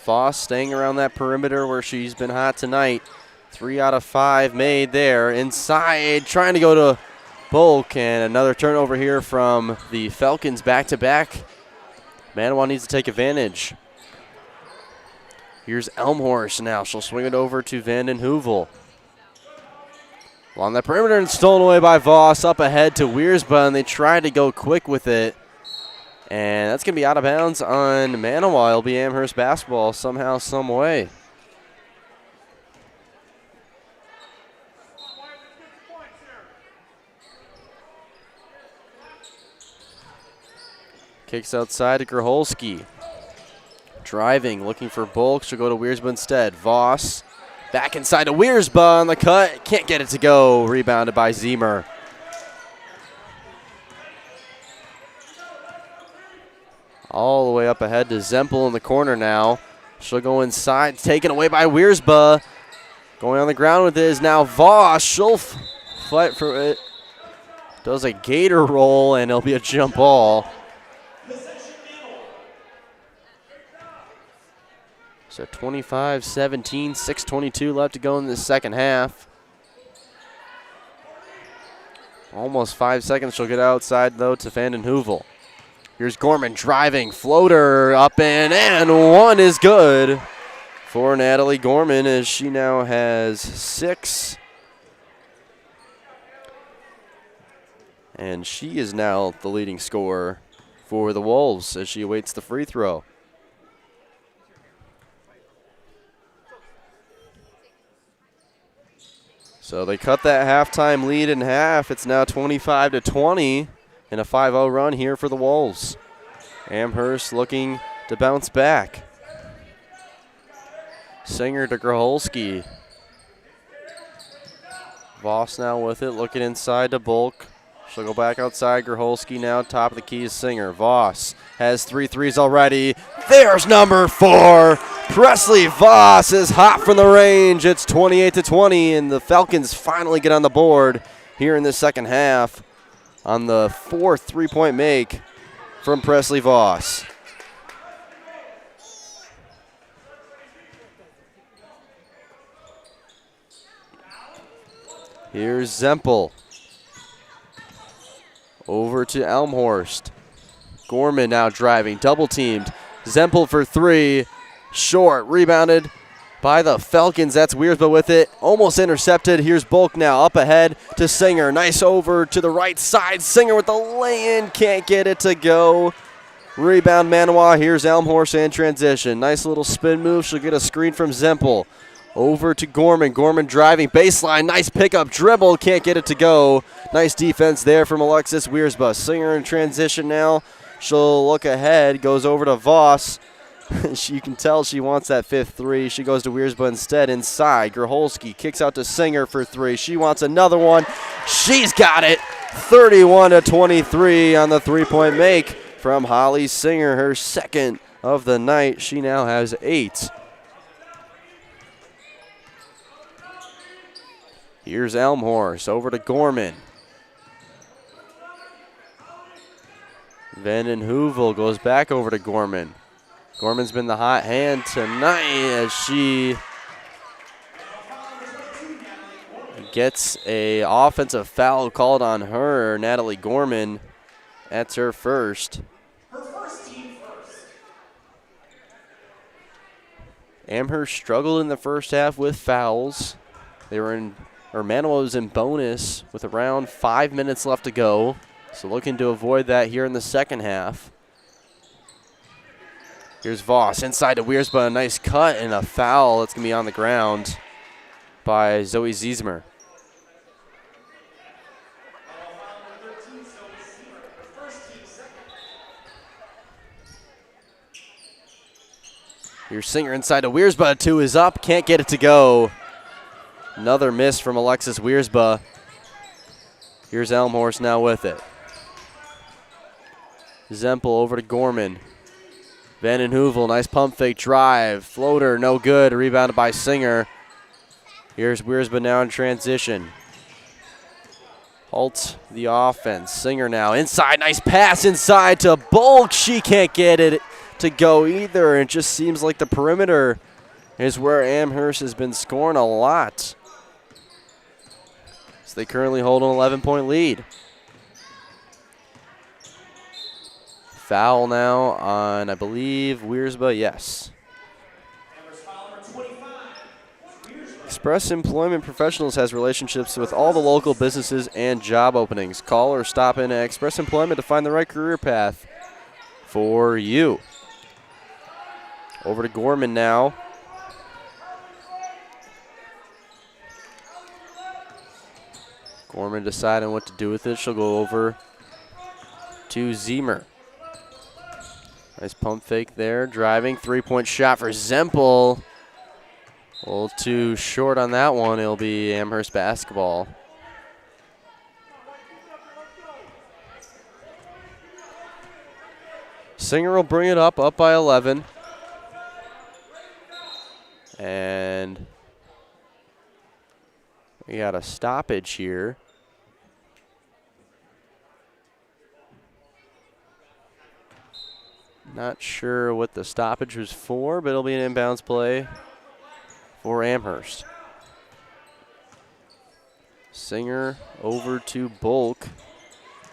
Foss staying around that perimeter where she's been hot tonight. 3 out of 5 made there. Inside, trying to go to Bulk, and another turnover here from the Falcons back-to-back. Manawa needs to take advantage. Here's Elmhorst now. She'll swing it over to Vanden Heuvel. Along that perimeter and stolen away by Voss. Up ahead to Wiersba, and they tried to go quick with it. And that's going to be out of bounds on Manawa. It'll be Amherst basketball somehow, some way. Kicks outside to Grholski. Driving, looking for Bulk. She'll go to Wiersba instead. Voss back inside to Wiersba on the cut. Can't get it to go. Rebounded by Zemer. All the way up ahead to Zempel in the corner now. She'll go inside, taken away by Wiersba. Going on the ground with it is now Voss. She'll fight for it. Does a gator roll, and it'll be a jump ball. So 25-17, 6:22 left to go in the second half. Almost 5 seconds. She'll get outside, though, to Vanden Heuvel. Here's Gorman driving, floater up and one is good for Natalie Gorman, as she now has 6. And she is now the leading scorer for the Wolves as she awaits the free throw. So they cut that halftime lead in half. It's now 25-20. And a 5-0 run here for the Wolves. Amherst looking to bounce back. Singer to Grholski. Voss now with it, looking inside to Bulk. She'll go back outside. Grholski now, top of the key is Singer. Voss has 3 threes already. There's number 4. Presley Voss is hot from the range. It's 28-20, and the Falcons finally get on the board here in the second half on the 4th three-point make from Presley Voss. Here's Zempel. Over to Elmhorst. Gorman now driving, double teamed. Zempel for three, short, rebounded by the Falcons. That's Wiersba with it, almost intercepted. Here's Bulk now up ahead to Singer. Nice over to the right side. Singer with the lay-in, can't get it to go. Rebound Manawa. Here's Elmhorst in transition. Nice little spin move. She'll get a screen from Zempel. Over to Gorman. Gorman driving baseline. Nice pickup dribble. Can't get it to go. Nice defense there from Alexis Wiersba. Singer in transition now. She'll look ahead. Goes over to Voss. You can tell she wants that fifth three. She goes to Wiersba instead inside. Grholski kicks out to Singer for three. She wants another one. She's got it. 31-23 on the three-point make from Holly Singer, her second of the night. She now has 8. Here's Elmhorst over to Gorman. Vanden Heuvel goes back over to Gorman. Gorman's been the hot hand tonight as she gets a offensive foul called on her. Natalie Gorman, that's her first. Amherst struggled in the first half with fouls. Manawa was in bonus with around 5 minutes left to go. So looking to avoid that here in the second half. Here's Voss inside to Wiersba. A nice cut and a foul. That's going to be on the ground by Zoe Ziesmer. Here's Singer inside to Wiersba. 2 is up. Can't get it to go. Another miss from Alexis Wiersba. Here's Elmhorst now with it. Zempel over to Gorman. Vanden Heuvel, nice pump fake drive. Floater, no good. Rebounded by Singer. Here's Wiersba now in transition. Halts the offense. Singer now inside. Nice pass inside to Bulk. She can't get it to go either. It just seems like the perimeter is where Amherst has been scoring a lot. So they currently hold an 11-point lead. Foul now on, I believe, Wiersba, yes. Express Employment Professionals has relationships with all the local businesses and job openings. Call or stop in at Express Employment to find the right career path for you. Over to Gorman now. Gorman deciding what to do with it. She'll go over to Ziemer. Nice pump fake there. Driving. Three-point shot for Zempel. A little too short on that one. It'll be Amherst basketball. Singer will bring it up by 11. And we got a stoppage here. Not sure what the stoppage was for, but it'll be an inbounds play for Amherst. Singer over to Bulk.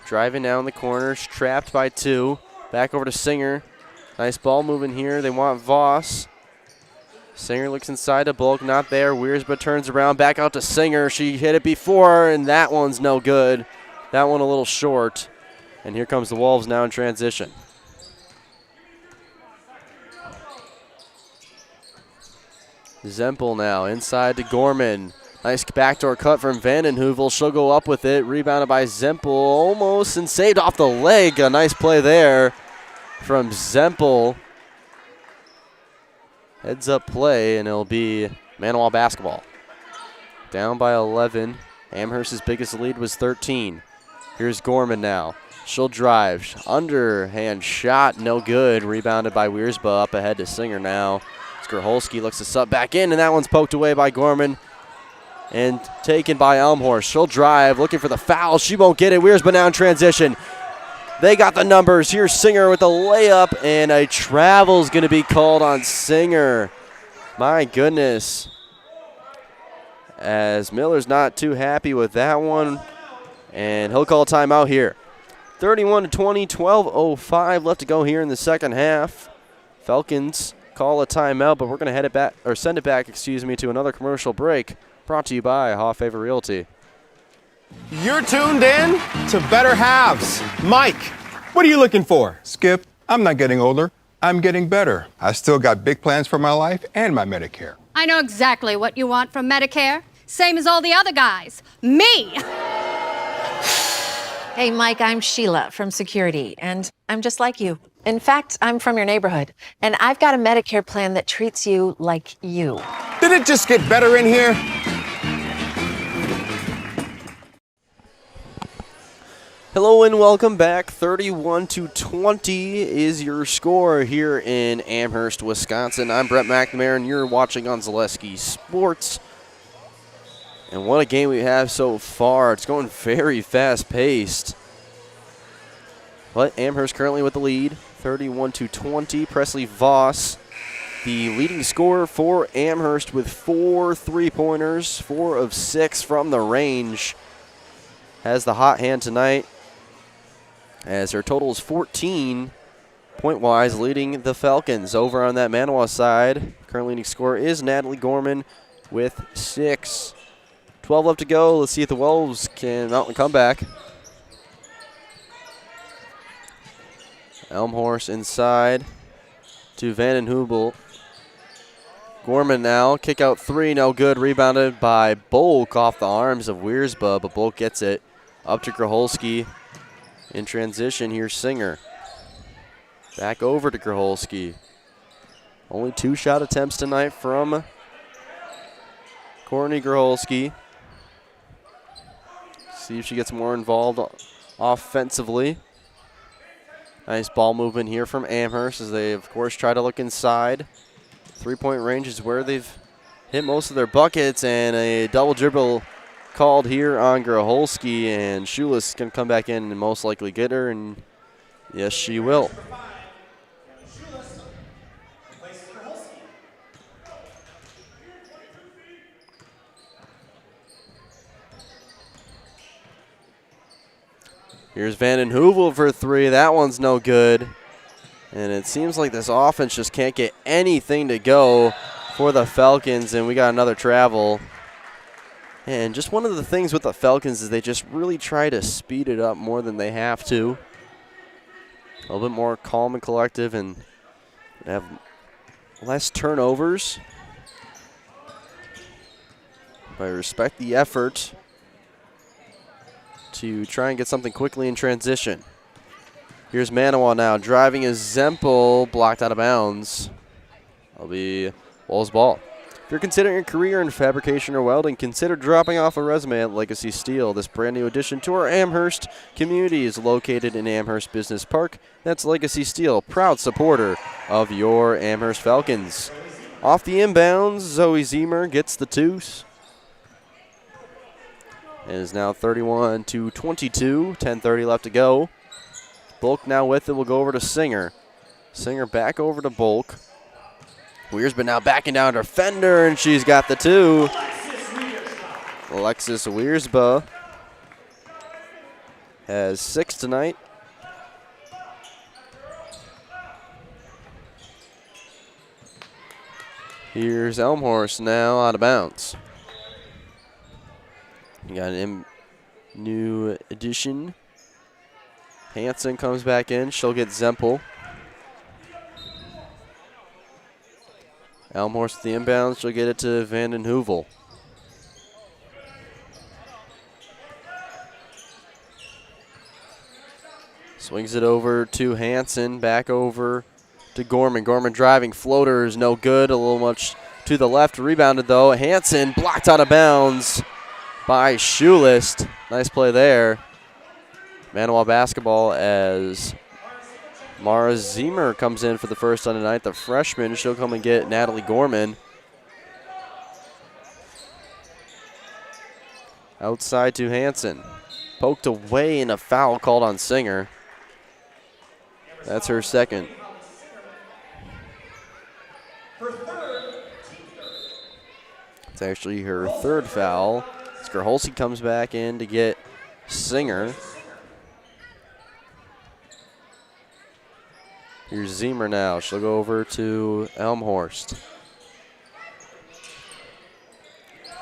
Driving down the corners, trapped by 2. Back over to Singer. Nice ball moving here. They want Voss. Singer looks inside to Bulk, not there. Wiersba turns around, back out to Singer. She hit it before, and that one's no good. That one a little short. And here comes the Wolves now in transition. Zempel now inside to Gorman. Nice backdoor cut from Vanden Heuvel. She'll go up with it. Rebounded by Zempel almost and saved off the leg. A nice play there from Zempel. Heads up play, and it'll be Manawa basketball. Down by 11. Amherst's biggest lead was 13. Here's Gorman now. She'll drive. Underhand shot, no good. Rebounded by Wiersba. Up ahead to Singer now. Grholski looks to sub back in, and that one's poked away by Gorman and taken by Elmhorst. She'll drive, looking for the foul. She won't get it. Wiersba now in transition. They got the numbers. Here's Singer with a layup, and a travel's going to be called on Singer. My goodness. As Miller's not too happy with that one, and he'll call timeout here. 31-20, 12:05 left to go here in the second half. Falcons call a timeout, but we're going to head it back, or send it back, to another commercial break. Brought to you by Hoff Favor Realty. You're tuned in to Better Halves. Mike, what are you looking for? Skip, I'm not getting older. I'm getting better. I still got big plans for my life and my Medicare. I know exactly what you want from Medicare. Same as all the other guys. Me! Hey, Mike, I'm Sheila from Security, and I'm just like you. In fact, I'm from your neighborhood, and I've got a Medicare plan that treats you like you. Did it just get better in here? Hello and welcome back. 31-20 is your score here in Amherst, Wisconsin. I'm Brett McNamara, and you're watching on Zaleski Sports. And what a game we have so far. It's going very fast-paced. But Amherst currently with the lead, 31-20. Presley Voss, the leading scorer for Amherst with 4 3-pointers, 4 of 6 from the range. Has the hot hand tonight, as her total is 14 point-wise, leading the Falcons. Over on that Manawa side, current leading scorer is Natalie Gorman with 6. 12 left to go. Let's see if the Wolves can mount a comeback. Elmhorst inside to Vanden Heuvel. Gorman now, kick out 3, no good. Rebounded by Bolk off the arms of Wiersba, but Bolk gets it up to Grholski. In transition, here's Singer. Back over to Grholski. Only 2 shot attempts tonight from Courtney Grholski. See if she gets more involved offensively. Nice ball movement here from Amherst as they, of course, try to look inside. 3-point range is where they've hit most of their buckets, and a double dribble called here on Grholski, and Schulis can come back in and most likely get her, and yes, she will. Here's Vanden Heuvel for 3. That one's no good. And it seems like this offense just can't get anything to go for the Falcons, and we got another travel. And just one of the things with the Falcons is they just really try to speed it up more than they have to. A little bit more calm and collective, and have less turnovers. But I respect the effort to try and get something quickly in transition. Here's Manawa now, driving is Zempel, blocked out of bounds. That'll be Wolves ball. If you're considering a career in fabrication or welding, consider dropping off a resume at Legacy Steel. This brand new addition to our Amherst community is located in Amherst Business Park. That's Legacy Steel, proud supporter of your Amherst Falcons. Off the inbounds, Zoe Zemer gets the 2s. It is now 31-22, 10:30 left to go. Bulk now with it, will go over to Singer. Singer back over to Bulk. Wiersba now backing down to Fender, and she's got the 2. Alexis Wiersba has 6 tonight. Here's Elmhorst now out of bounds. You got a new addition. Hansen comes back in. She'll get Zempel. Elmhorst the inbounds. She'll get it to Vanden Heuvel. Swings it over to Hansen. Back over to Gorman. Gorman driving. Floater is no good. A little much to the left. Rebounded though. Hansen blocked out of bounds by Schulis. Nice play there. Manawa basketball as Mara Zemer comes in for the first time tonight. The freshman, she'll come and get Natalie Gorman. Outside to Hansen. Poked away and a foul called on Singer. That's her second. It's actually her third foul. Grholski comes back in to get Singer. Here's Zemer now. She'll go over to Elmhorst.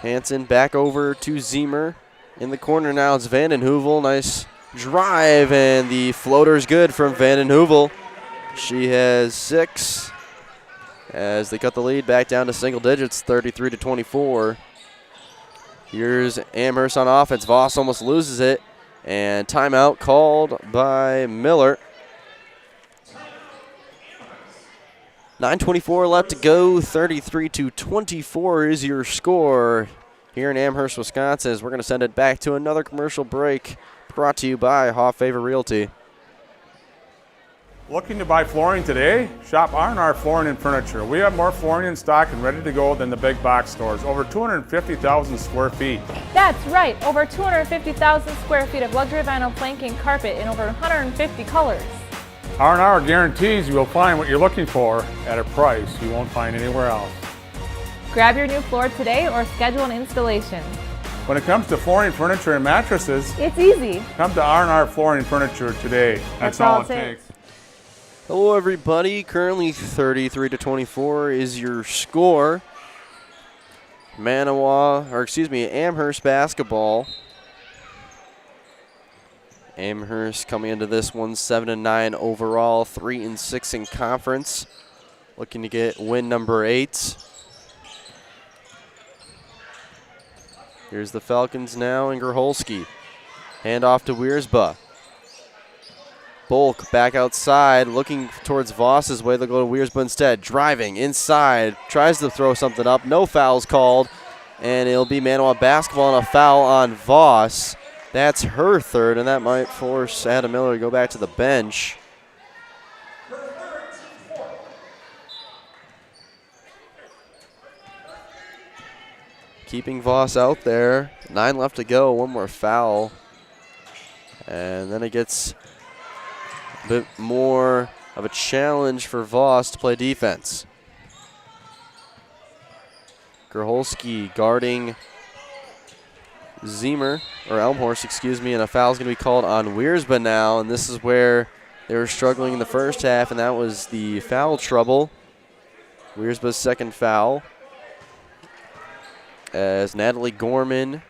Hansen back over to Zemer. In the corner now, it's Vanden Heuvel. Nice drive, and the floater's good from Vanden Heuvel. She has 6 as they cut the lead back down to single digits, 33-24. Here's Amherst on offense. Voss almost loses it, and timeout called by Miller. 9:24 left to go. 33-24 is your score here in Amherst, Wisconsin. As we're going to send it back to another commercial break, brought to you by Hoff Favor Realty. Looking to buy flooring today? Shop R&R Flooring and Furniture. We have more flooring in stock and ready to go than the big box stores. Over 250,000 square feet. That's right, over 250,000 square feet of luxury vinyl planking carpet in over 150 colors. R&R guarantees you will find what you're looking for at a price you won't find anywhere else. Grab your new floor today or schedule an installation. When it comes to flooring, furniture, and mattresses, it's easy. Come to R&R Flooring and Furniture today. That's all it takes. Hello, everybody. Currently 33-24 is your score. Amherst basketball. Amherst coming into this one 7-9 overall, 3-6 in conference. Looking to get win number 8. Here's the Falcons now, and Grholski. Hand off to Wiersba. Bulk back outside, looking towards Voss's way. They'll go to Wiersba instead. Driving inside, tries to throw something up. No fouls called, and it'll be Manawa basketball and a foul on Voss. That's her third, and that might force Adam Miller to go back to the bench. Keeping Voss out there. 9 left to go, one more foul. And then it gets a bit more of a challenge for Voss to play defense. Grholski guarding Elmhorst, and a foul's going to be called on Wiersba now, and this is where they were struggling in the first half, and that was the foul trouble. Wiersba's second foul, as Natalie Gorman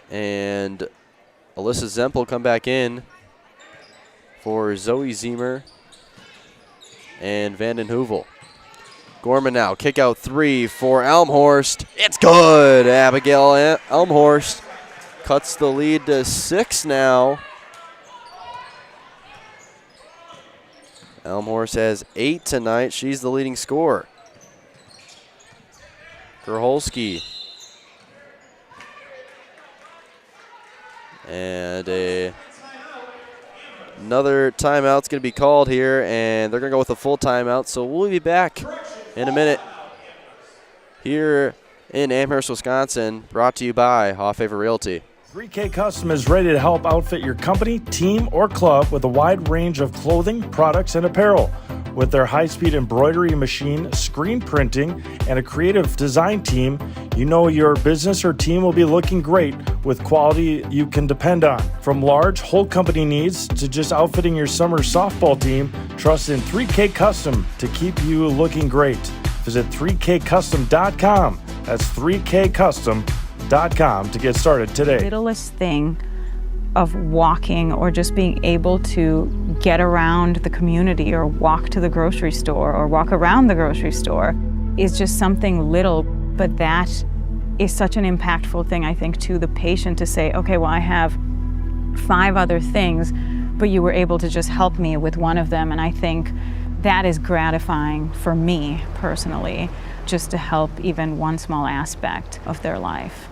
and Alyssa Zempel come back in for Zoe Zemer and Vanden Heuvel. Gorman now, kick out 3 for Elmhorst. It's good. Abigail Elmhorst cuts the lead to 6 now. Elmhorst has 8 tonight. She's the leading scorer. Grholski. And another timeout's going to be called here, and they're going to go with a full timeout. So we'll be back in a minute here in Amherst, Wisconsin, brought to you by Hoff Favor Realty. 3K Custom is ready to help outfit your company, team, or club with a wide range of clothing, products, and apparel. With their high-speed embroidery machine, screen printing, and a creative design team, you know your business or team will be looking great with quality you can depend on. From large whole company needs to just outfitting your summer softball team, trust in 3K Custom to keep you looking great. Visit 3kcustom.com. That's 3kcustom.com to get started today. Littlest thing of walking or just being able to get around the community or walk to the grocery store or walk around the grocery store is just something little, but that is such an impactful thing, I think, to the patient to say, okay, well, I have 5 other things, but you were able to just help me with one of them. And I think that is gratifying for me personally, just to help even one small aspect of their life.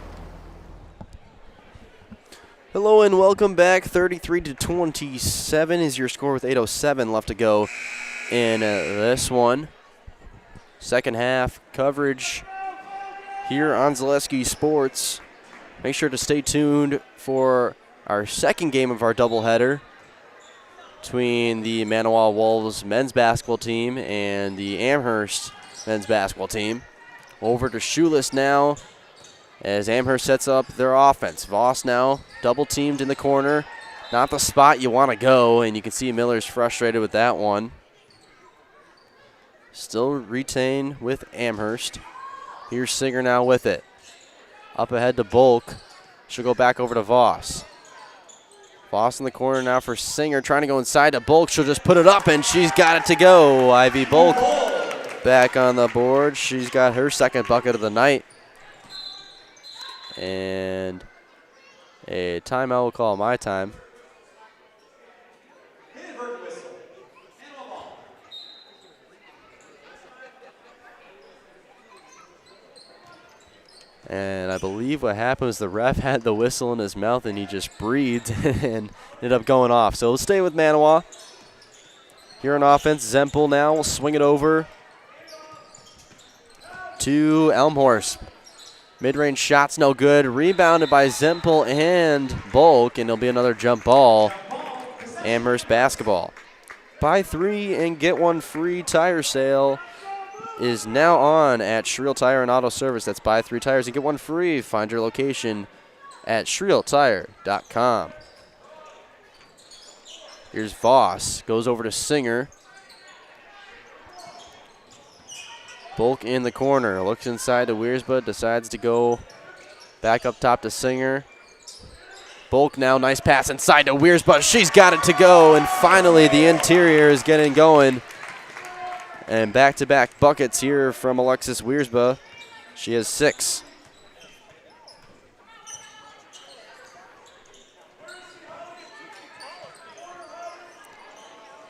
Hello and welcome back. 33-27 is your score with 8:07 left to go in this one. Second half coverage here on Zaleski Sports. Make sure to stay tuned for our second game of our doubleheader between the Manawa Wolves men's basketball team and the Amherst men's basketball team. Over to Shoeless now as Amherst sets up their offense. Voss now double teamed in the corner. Not the spot you want to go, and you can see Miller's frustrated with that one. still retain with Amherst. Here's Singer now with it. Up ahead to Bulk. She'll go back over to Voss. Voss in the corner now for Singer, trying to go inside to Bulk. She'll just put it up, and she's got it to go. Ivy Bulk back on the board. She's got her second bucket of the night. And a timeout will call my time. And I believe what happened was the ref had the whistle in his mouth and he just breathed and ended up going off. So we'll stay with Manawa. Here on offense, Zempel now will swing it over to Elmhorst. Mid-range shot's no good. Rebounded by Zempel and Bulk, and it'll be another jump ball. Amherst basketball. Buy 3 and get 1 free tire sale is now on at Schriel Tire and Auto Service. That's buy 3 tires and get 1 free. Find your location at SchrielTire.com. Here's Voss. Goes over to Singer. Bulk in the corner. Looks inside to Wiersbud. Decides to go back up top to Singer. Bulk now. Nice pass inside to Wiersbud. She's got it to go. And finally the interior is getting going. And back-to-back buckets here from Alexis Wiersba. She has 6.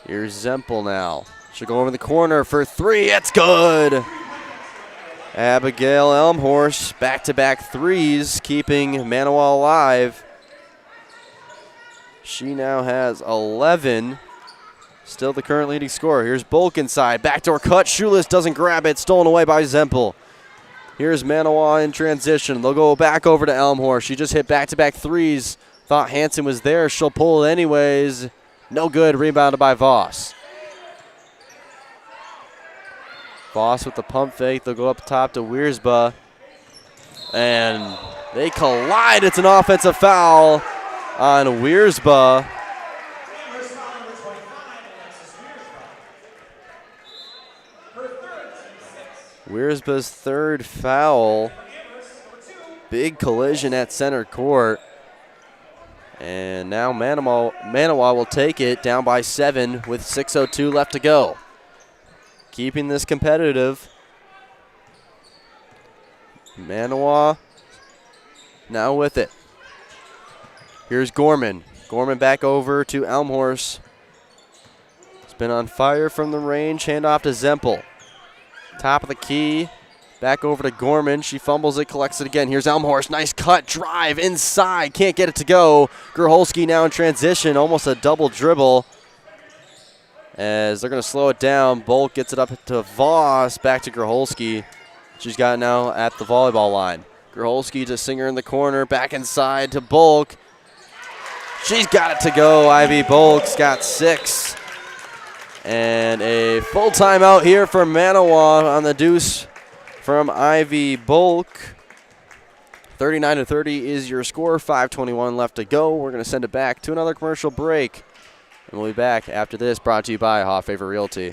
Here's Zempel now. She'll go over the corner for 3. It's good. Abigail Elmhorst, back-to-back 3s, keeping Manawa alive. She now has 11. Still the current leading scorer. Here's Bulk inside. Backdoor cut. Schulis doesn't grab it. Stolen away by Zempel. Here's Manawa in transition. They'll go back over to Elmhorst. She just hit back-to-back 3s. Thought Hansen was there. She'll pull it anyways. No good. Rebounded by Voss. Voss with the pump fake. They'll go up top to Wiersba. And they collide. It's an offensive foul on Wiersba. Wiersba's third foul. Big collision at center court. And now Manawa will take it down by 7 with 6:02 left to go. Keeping this competitive. Manawa now with it. Here's Gorman. Gorman back over to Elmhorst. It's been on fire from the range. Hand off to Zempel. Top of the key. Back over to Gorman. She fumbles it, collects it again. Here's Elmhorst. Nice cut, drive, inside. Can't get it to go. Grholski now in transition. Almost a double dribble. As they're going to slow it down. Bulk gets it up to Voss. Back to Grholski. She's got it now at the volleyball line. Grholski to Singer in the corner. Back inside to Bulk. She's got it to go. Ivy Bulk's got 6. And a full timeout here for Manawa on the deuce from Ivy Bulk. 39-30 is your score. 5:21 left to go. We're going to send it back to another commercial break. And we'll be back after this, brought to you by Haw Favor Realty.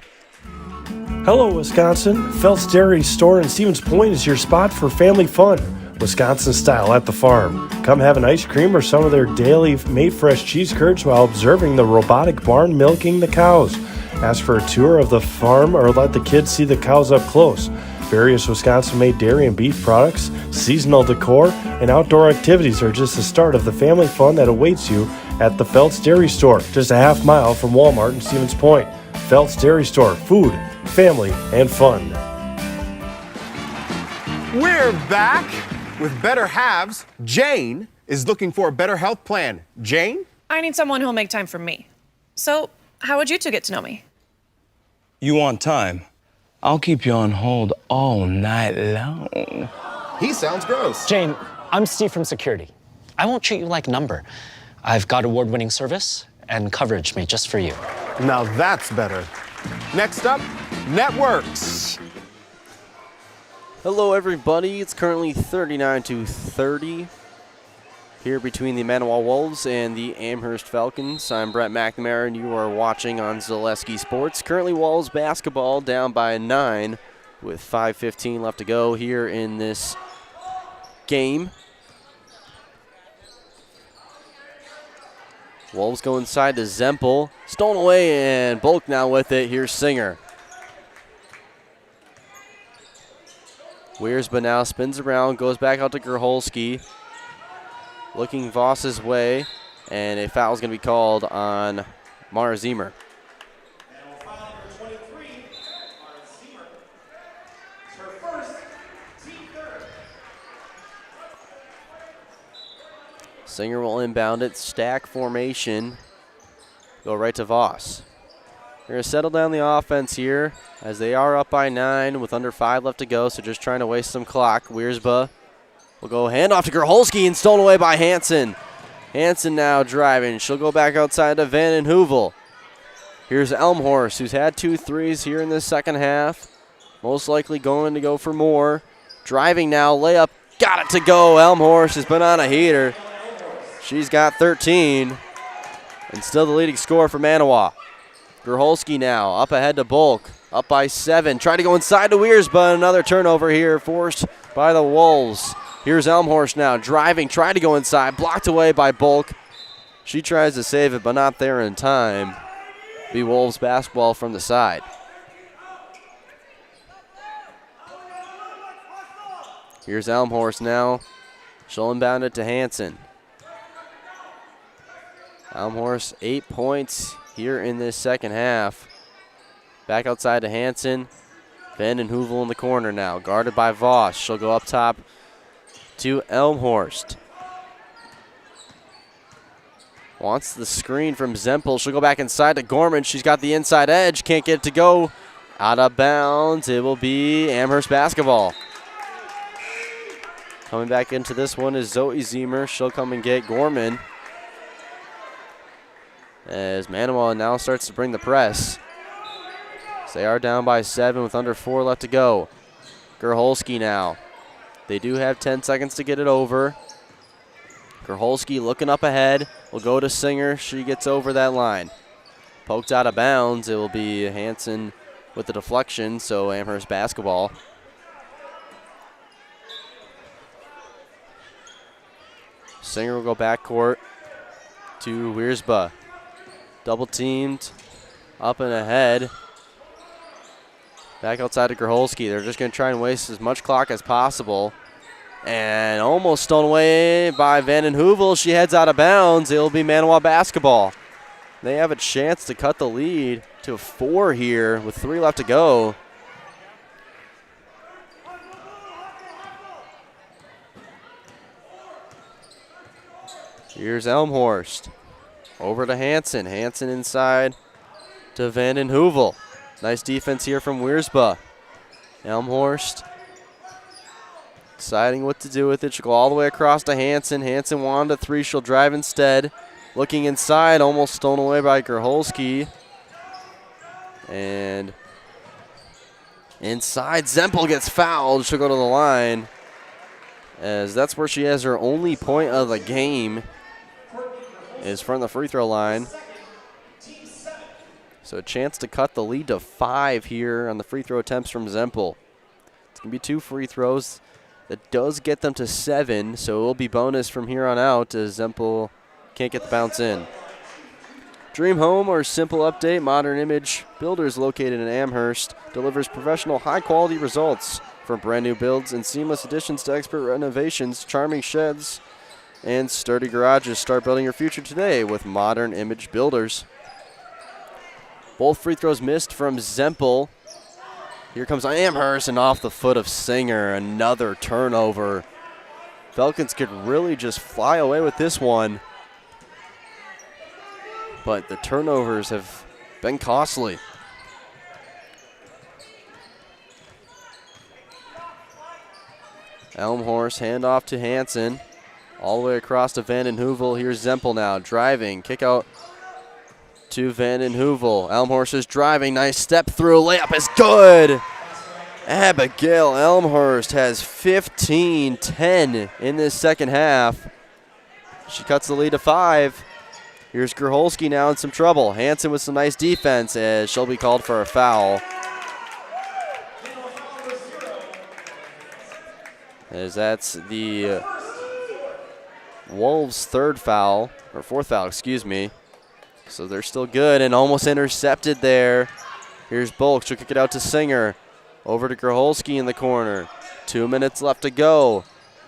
Hello, Wisconsin. Phelps Dairy Store in Stevens Point is your spot for family fun. Wisconsin style at the farm. Come have an ice cream or some of their daily made fresh cheese curds while observing the robotic barn milking the cows. Ask for a tour of the farm or let the kids see the cows up close. Various Wisconsin-made dairy and beef products, seasonal decor, and outdoor activities are just the start of the family fun that awaits you at the Phelps Dairy Store, just a half mile from Walmart in Stevens Point. Phelps Dairy Store, food, family, and fun. We're back with Better Halves. Jane is looking for a better health plan. Jane? I need someone who'll make time for me. So, how would you two get to know me? You want time? I'll keep you on hold all night long. He sounds gross. Jane, I'm Steve from security. I won't treat you like a number. I've got award-winning service and coverage made just for you. Now that's better. Next up, networks. Hello, everybody. It's currently 39-30. here between the Manawa Wolves and the Amherst Falcons. I'm Brett McNamara, and you are watching on Zaleski Sports. Currently, Wolves basketball down by 9 with 5:15 left to go here in this game. Wolves go inside to Zempel. Stolen away, and Bulk now with it. Here's Singer. Wiersbe now spins around, goes back out to Gerholski. Looking Voss's way, and a foul is going to be called on Mara Ziemer. Singer will inbound it, stack formation, go right to Voss. They're going to settle down the offense here as they are up by 9 with under 5 left to go, so just trying to waste some clock. Wiersbe will go handoff to Gerholski and stolen away by Hansen. Hansen now driving. She'll go back outside to Van den Heuvel. Here's Elmhorst, who's had 2 threes here in the second half. Most likely going to go for more. Driving now, layup, got it to go. Elmhorst has been on a heater. She's got 13, and still the leading scorer for Manawa. Gerholski now up ahead to Bulk, up by 7. Trying to go inside to Wiersbe. Another turnover here forced by the Wolves. Here's Elmhorst now driving, trying to go inside, blocked away by Bulk. She tries to save it, but not there in time. Be Wolves basketball from the side. Here's Elmhorst now. She'll inbound it to Hansen. Elmhorst 8 points here in this second half. Back outside to Hansen. Van den Heuvel in the corner now, guarded by Voss. She'll go up top to Elmhorst. Wants the screen from Zempel. She'll go back inside to Gorman. She's got the inside edge. Can't get it to go. Out of bounds. It will be Amherst basketball. Coming back into this one is Zoe Ziemer. She'll come and get Gorman. As Manawa now starts to bring the press. So they are down by 7 with under 4 left to go. Gerholski now. They do have 10 seconds to get it over. Gerholski looking up ahead. Will go to Singer. She gets over that line. Poked out of bounds. It will be Hansen with the deflection, so Amherst basketball. Singer will go backcourt to Wiersbe. Double teamed, up and ahead. Back outside to Gerholski. They're just going to try and waste as much clock as possible. And almost stolen away by Van den Heuvel. She heads out of bounds. It'll be Manawa basketball. They have a chance to cut the lead to 4 here with 3 left to go. Here's Elmhorst. Over to Hansen. Hansen inside to Van den Heuvel. Nice defense here from Wiersbe. Elmhorst deciding what to do with it. She'll go all the way across to Hansen. Hansen wanted a 3. She'll drive instead. Looking inside, almost stolen away by Gerholski. And inside, Zempel gets fouled. She'll go to the line, as that's where she has her only point of the game, is from the free throw line. So a chance to cut the lead to 5 here on the free throw attempts from Zempel. It's going to be 2 free throws. That does get them to 7, so it will be bonus from here on out as Zempel can't get the bounce in. Dream home or simple update, Modern Image Builders located in Amherst delivers professional high-quality results for brand new builds and seamless additions to expert renovations, charming sheds, and sturdy garages. Start building your future today with Modern Image Builders. Both free throws missed from Zempel. Here comes Amherst, and off the foot of Singer, another turnover. Falcons could really just fly away with this one, but the turnovers have been costly. Elmhorst handoff to Hansen. All the way across to Van den Heuvel. Here's Zempel now driving. Kick out to Van den Heuvel. Elmhorst is driving. Nice step through. Layup is good. Abigail Elmhorst has 15-10 in this second half. She cuts the lead to 5. Here's Grholski now in some trouble. Hansen with some nice defense as she'll be called for a foul. As that's the Wolves' third foul, or fourth foul, excuse me. So they're still good and almost intercepted there. Here's Bulk. She'll kick it out to Singer. Over to Grholski in the corner. 2 minutes left to go.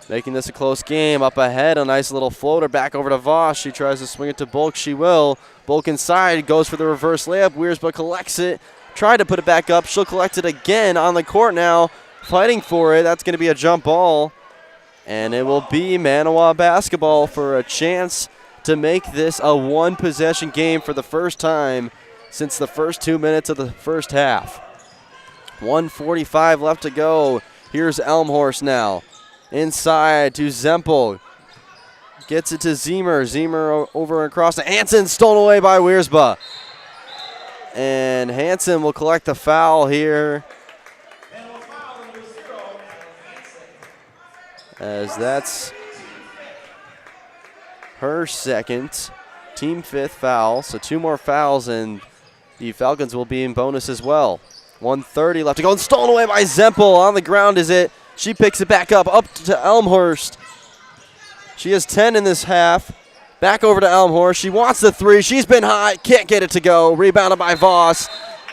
Making this a close game. Up ahead, a nice little floater back over to Voss. She tries to swing it to Bulk. She will. Bulk inside, goes for the reverse layup. Wiersba collects it. Tried to put it back up. She'll collect it again on the court now. Fighting for it. That's going to be a jump ball. And it will be Manawa basketball for a chance to make this a one-possession game for the first time since the first 2 minutes of the first half. 1:45 left to go. Here's Elmhorst now. Inside to Zempel. Gets it to Zemer. Zemer over and across to Hansen. Stolen away by Wiersba. And Hansen will collect the foul here. As that's her second, team 5th foul. So 2 more fouls and the Falcons will be in bonus as well. 1:30 left to go and stolen away by Zempel. On the ground is it. She picks it back up to Elmhorst. She has 10 in this half. Back over to Elmhorst. She wants the 3. She's been hot. Can't get it to go. Rebounded by Voss.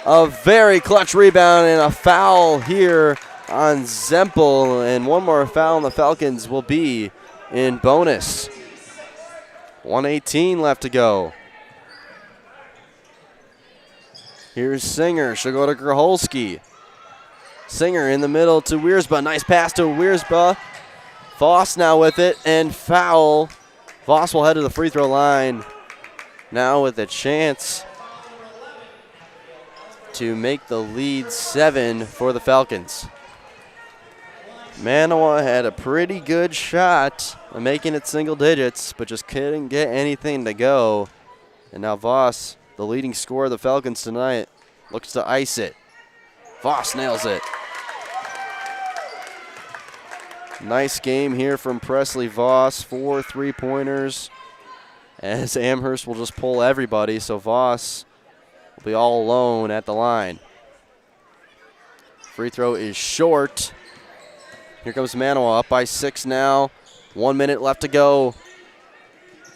A very clutch rebound and a foul here on Zempel. And one more foul and the Falcons will be in bonus. 1:18 left to go. Here's Singer. She'll go to Grholski. Singer in the middle to Wiersba. Nice pass to Wiersba. Voss now with it and foul. Voss will head to the free throw line now with a chance to make the lead 7 for the Falcons. Manawa had a pretty good shot of making it single digits, but just couldn't get anything to go. And now Voss, the leading scorer of the Falcons tonight, looks to ice it. Voss nails it. Nice game here from Presley Voss. 4 3-pointers. As Amherst will just pull everybody, so Voss will be all alone at the line. Free throw is short. Here comes Manawa up by 6 now. 1 minute left to go.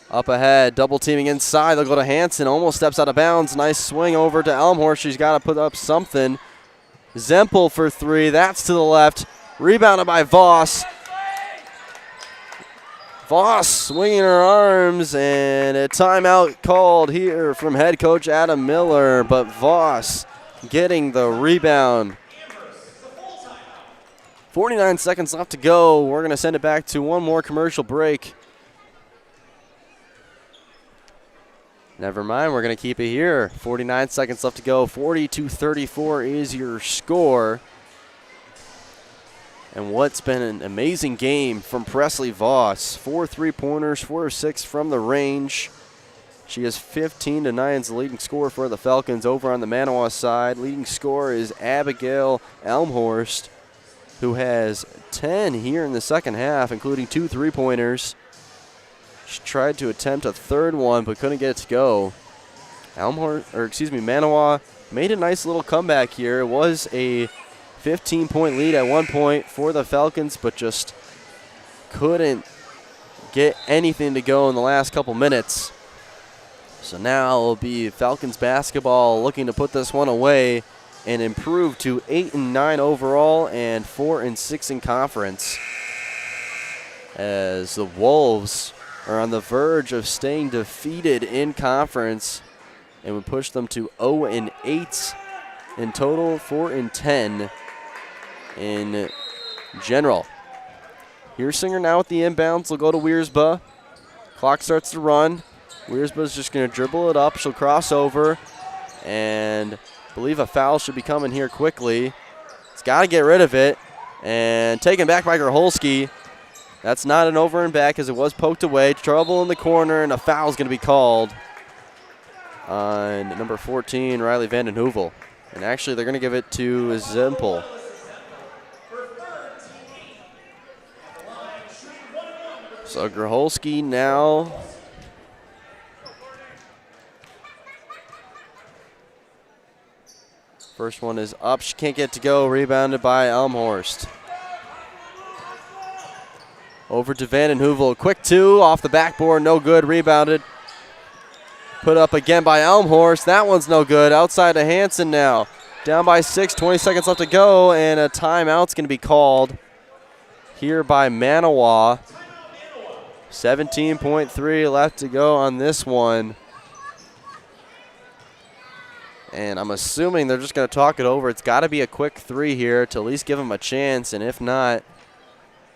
Up ahead, double teaming inside. They'll go to Hansen. Almost steps out of bounds. Nice swing over to Elmhorst. She's got to put up something. Zempel for 3. That's to the left. Rebounded by Voss. Voss swinging her arms, and a timeout called here from head coach Adam Miller, but Voss getting the rebound. 49 seconds left to go. We're going to send it back to one more commercial break. Never mind, we're going to keep it here. 49 seconds left to go. 40-34 is your score. And what's been an amazing game from Presley Voss. 4 3-pointers, 4 of 6 from the range. She has 15-9 as the leading scorer for the Falcons over on the Manawa side. Leading scorer is Abigail Elmhorst, who has 10 here in the second half, including 2 3-pointers. She tried to attempt a third one, but couldn't get it to go. Manawa made a nice little comeback here. It was a 15-point lead at one point for the Falcons, but just couldn't get anything to go in the last couple minutes. So now it'll be Falcons basketball looking to put this one away and improve to 8-9 overall and 4-6 in conference, as the Wolves are on the verge of staying defeated in conference and would push them to 0-8 in total, 4-10 in general. Here's Singer now with the inbounds. They'll go to Wiersba. Clock starts to run. Wiersba's just going to dribble it up. She'll cross over, and I believe a foul should be coming here quickly. It's got to get rid of it, and taken back by Grholski. That's not an over and back, as it was poked away. Trouble in the corner, and a foul is going to be called on number 14, Riley Vanden Heuvel. And actually, they're going to give it to Zempel. So Grholski now first one is up. She can't get to go. Rebounded by Elmhorst. Over to Vanden Heuvel. Quick two off the backboard. No good. Rebounded. Put up again by Elmhorst. That one's no good. Outside to Hansen now. Down by 6. 20 seconds left to go. And a timeout's going to be called here by Manawa. 17.3 left to go on this one. And I'm assuming they're just going to talk it over. It's got to be a quick three here to at least give them a chance. And if not,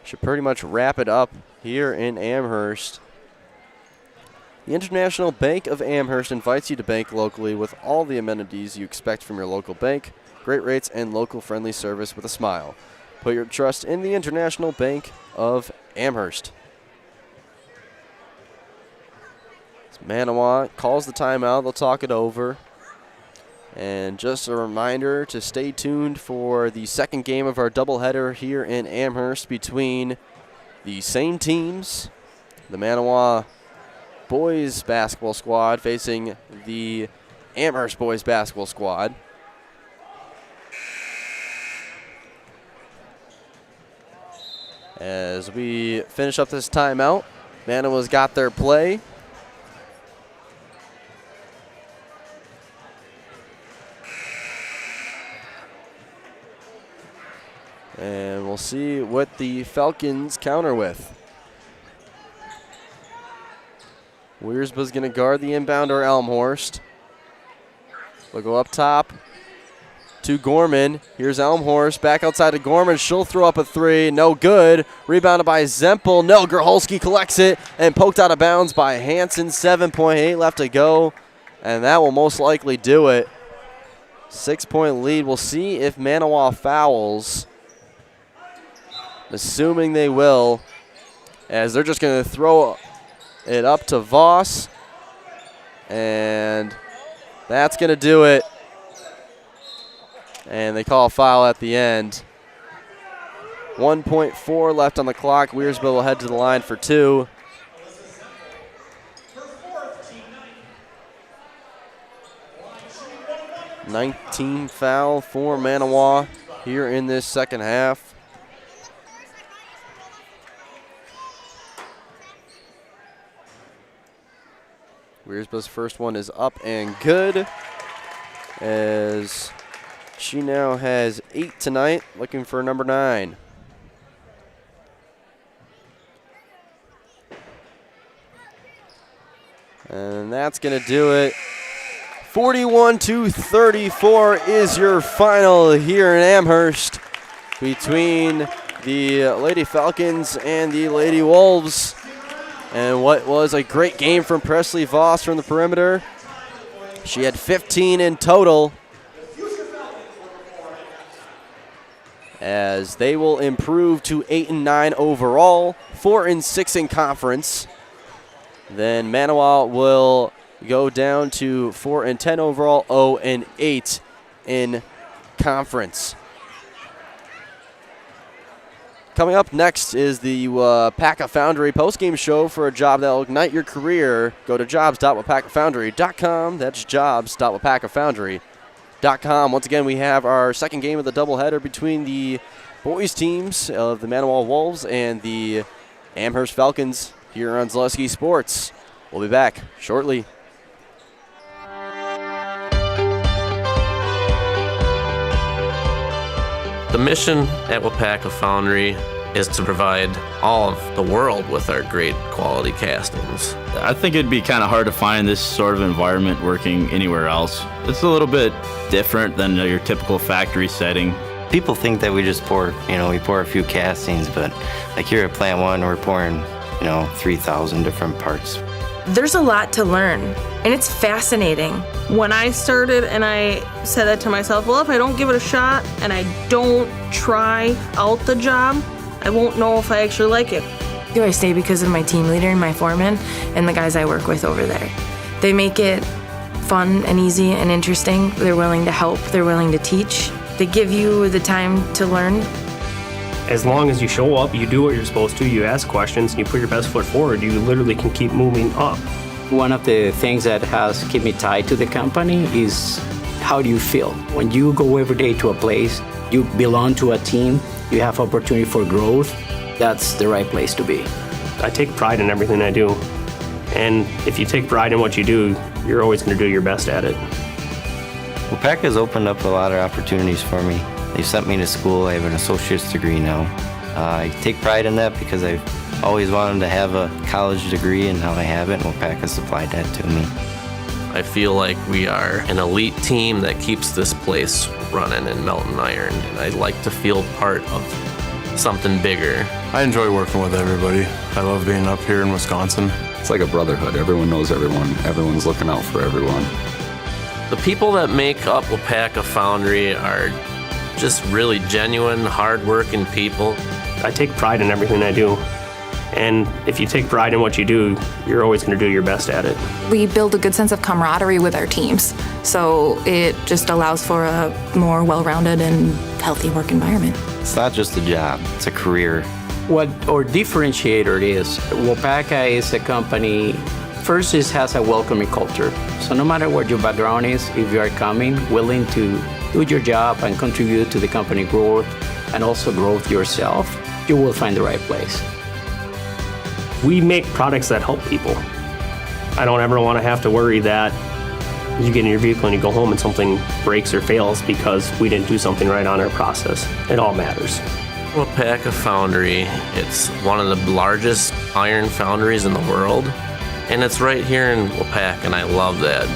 should pretty much wrap it up here in Amherst. The International Bank of Amherst invites you to bank locally with all the amenities you expect from your local bank. Great rates and local friendly service with a smile. Put your trust in the International Bank of Amherst. Manawa calls the timeout. They'll talk it over. And just a reminder to stay tuned for the second game of our doubleheader here in Amherst between the same teams, the Manawa boys basketball squad facing the Amherst boys basketball squad. As we finish up this timeout, Manawa's got their play. And we'll see what the Falcons counter with. Wiersba's going to guard the inbounder Elmhorst. We'll go up top to Gorman. Here's Elmhorst back outside to Gorman. She'll throw up a three. No good. Rebounded by Zempel. No, Grholski collects it and poked out of bounds by Hansen. 7.8 left to go. And that will most likely do it. 6-point lead. We'll see if Manawa fouls. Assuming they will, as they're just going to throw it up to Voss. And that's going to do it. And they call a foul at the end. 1.4 left on the clock. Wiersba will head to the line for two. Nineteen foul for Manawa here in this second half. Wiersba's first one is up and good, as she now has 8 tonight, looking for number 9. And that's going to do it. 41-34 is your final here in Amherst between the Lady Falcons and the Lady Wolves. And what was a great game from Presley Voss from the perimeter. She had 15 in total, as they will improve to 8-9 overall, 4-6 in conference. Then Manawa will go down to 4-10 overall, 0-8 in conference. Coming up next is the WIAA Foundry postgame show for a job that will ignite your career. Go to jobs.wapakafoundry.com. That's jobs.wapakafoundry.com. Once again, we have our second game of the doubleheader between the boys teams of the Manawa Wolves and the Amherst Falcons here on Zaleski Sports. We'll be back shortly. The mission at WIAA Foundry is to provide all of the world with our great quality castings. I think it'd be kind of hard to find this sort of environment working anywhere else. It's a little bit different than your typical factory setting. People think that we just pour, we pour a few castings, but like here at Plant 1, we're pouring, 3,000 different parts. There's a lot to learn, and it's fascinating. When I started and I said that to myself, well, if I don't give it a shot and I don't try out the job, I won't know if I actually like it. I stay because of my team leader and my foreman and the guys I work with over there. They make it fun and easy and interesting. They're willing to help. They're willing to teach. They give you the time to learn. As long as you show up, you do what you're supposed to, you ask questions, and you put your best foot forward, you literally can keep moving up. One of the things that has kept me tied to the company is how do you feel? When you go every day to a place, you belong to a team, you have opportunity for growth, that's the right place to be. I take pride in everything I do. And if you take pride in what you do, you're always going to do your best at it. WIAA has opened up a lot of opportunities for me. They sent me to school. I have an associate's degree now. I take pride in that because I've always wanted to have a college degree, and now I have it, and WIAA has supplied that to me. I feel like we are an elite team that keeps this place running in Melton Iron, and I'd like to feel part of something bigger. I enjoy working with everybody. I love being up here in Wisconsin. It's like a brotherhood. Everyone knows everyone. Everyone's looking out for everyone. The people that make up WIAA Foundry are just really genuine, hard-working people. I take pride in everything I do. And if you take pride in what you do, you're always going to do your best at it. We build a good sense of camaraderie with our teams, so it just allows for a more well-rounded and healthy work environment. It's not just a job, it's a career. What our differentiator is, WIAA is a company, first it has a welcoming culture. So no matter what your background is, if you are coming, willing to do your job and contribute to the company growth and also growth yourself, you will find the right place. We make products that help people. I don't ever want to have to worry that you get in your vehicle and you go home and something breaks or fails because we didn't do something right on our process. It all matters. WIAA Foundry, it's one of the largest iron foundries in the world, and it's right here in WIAA, and I love that.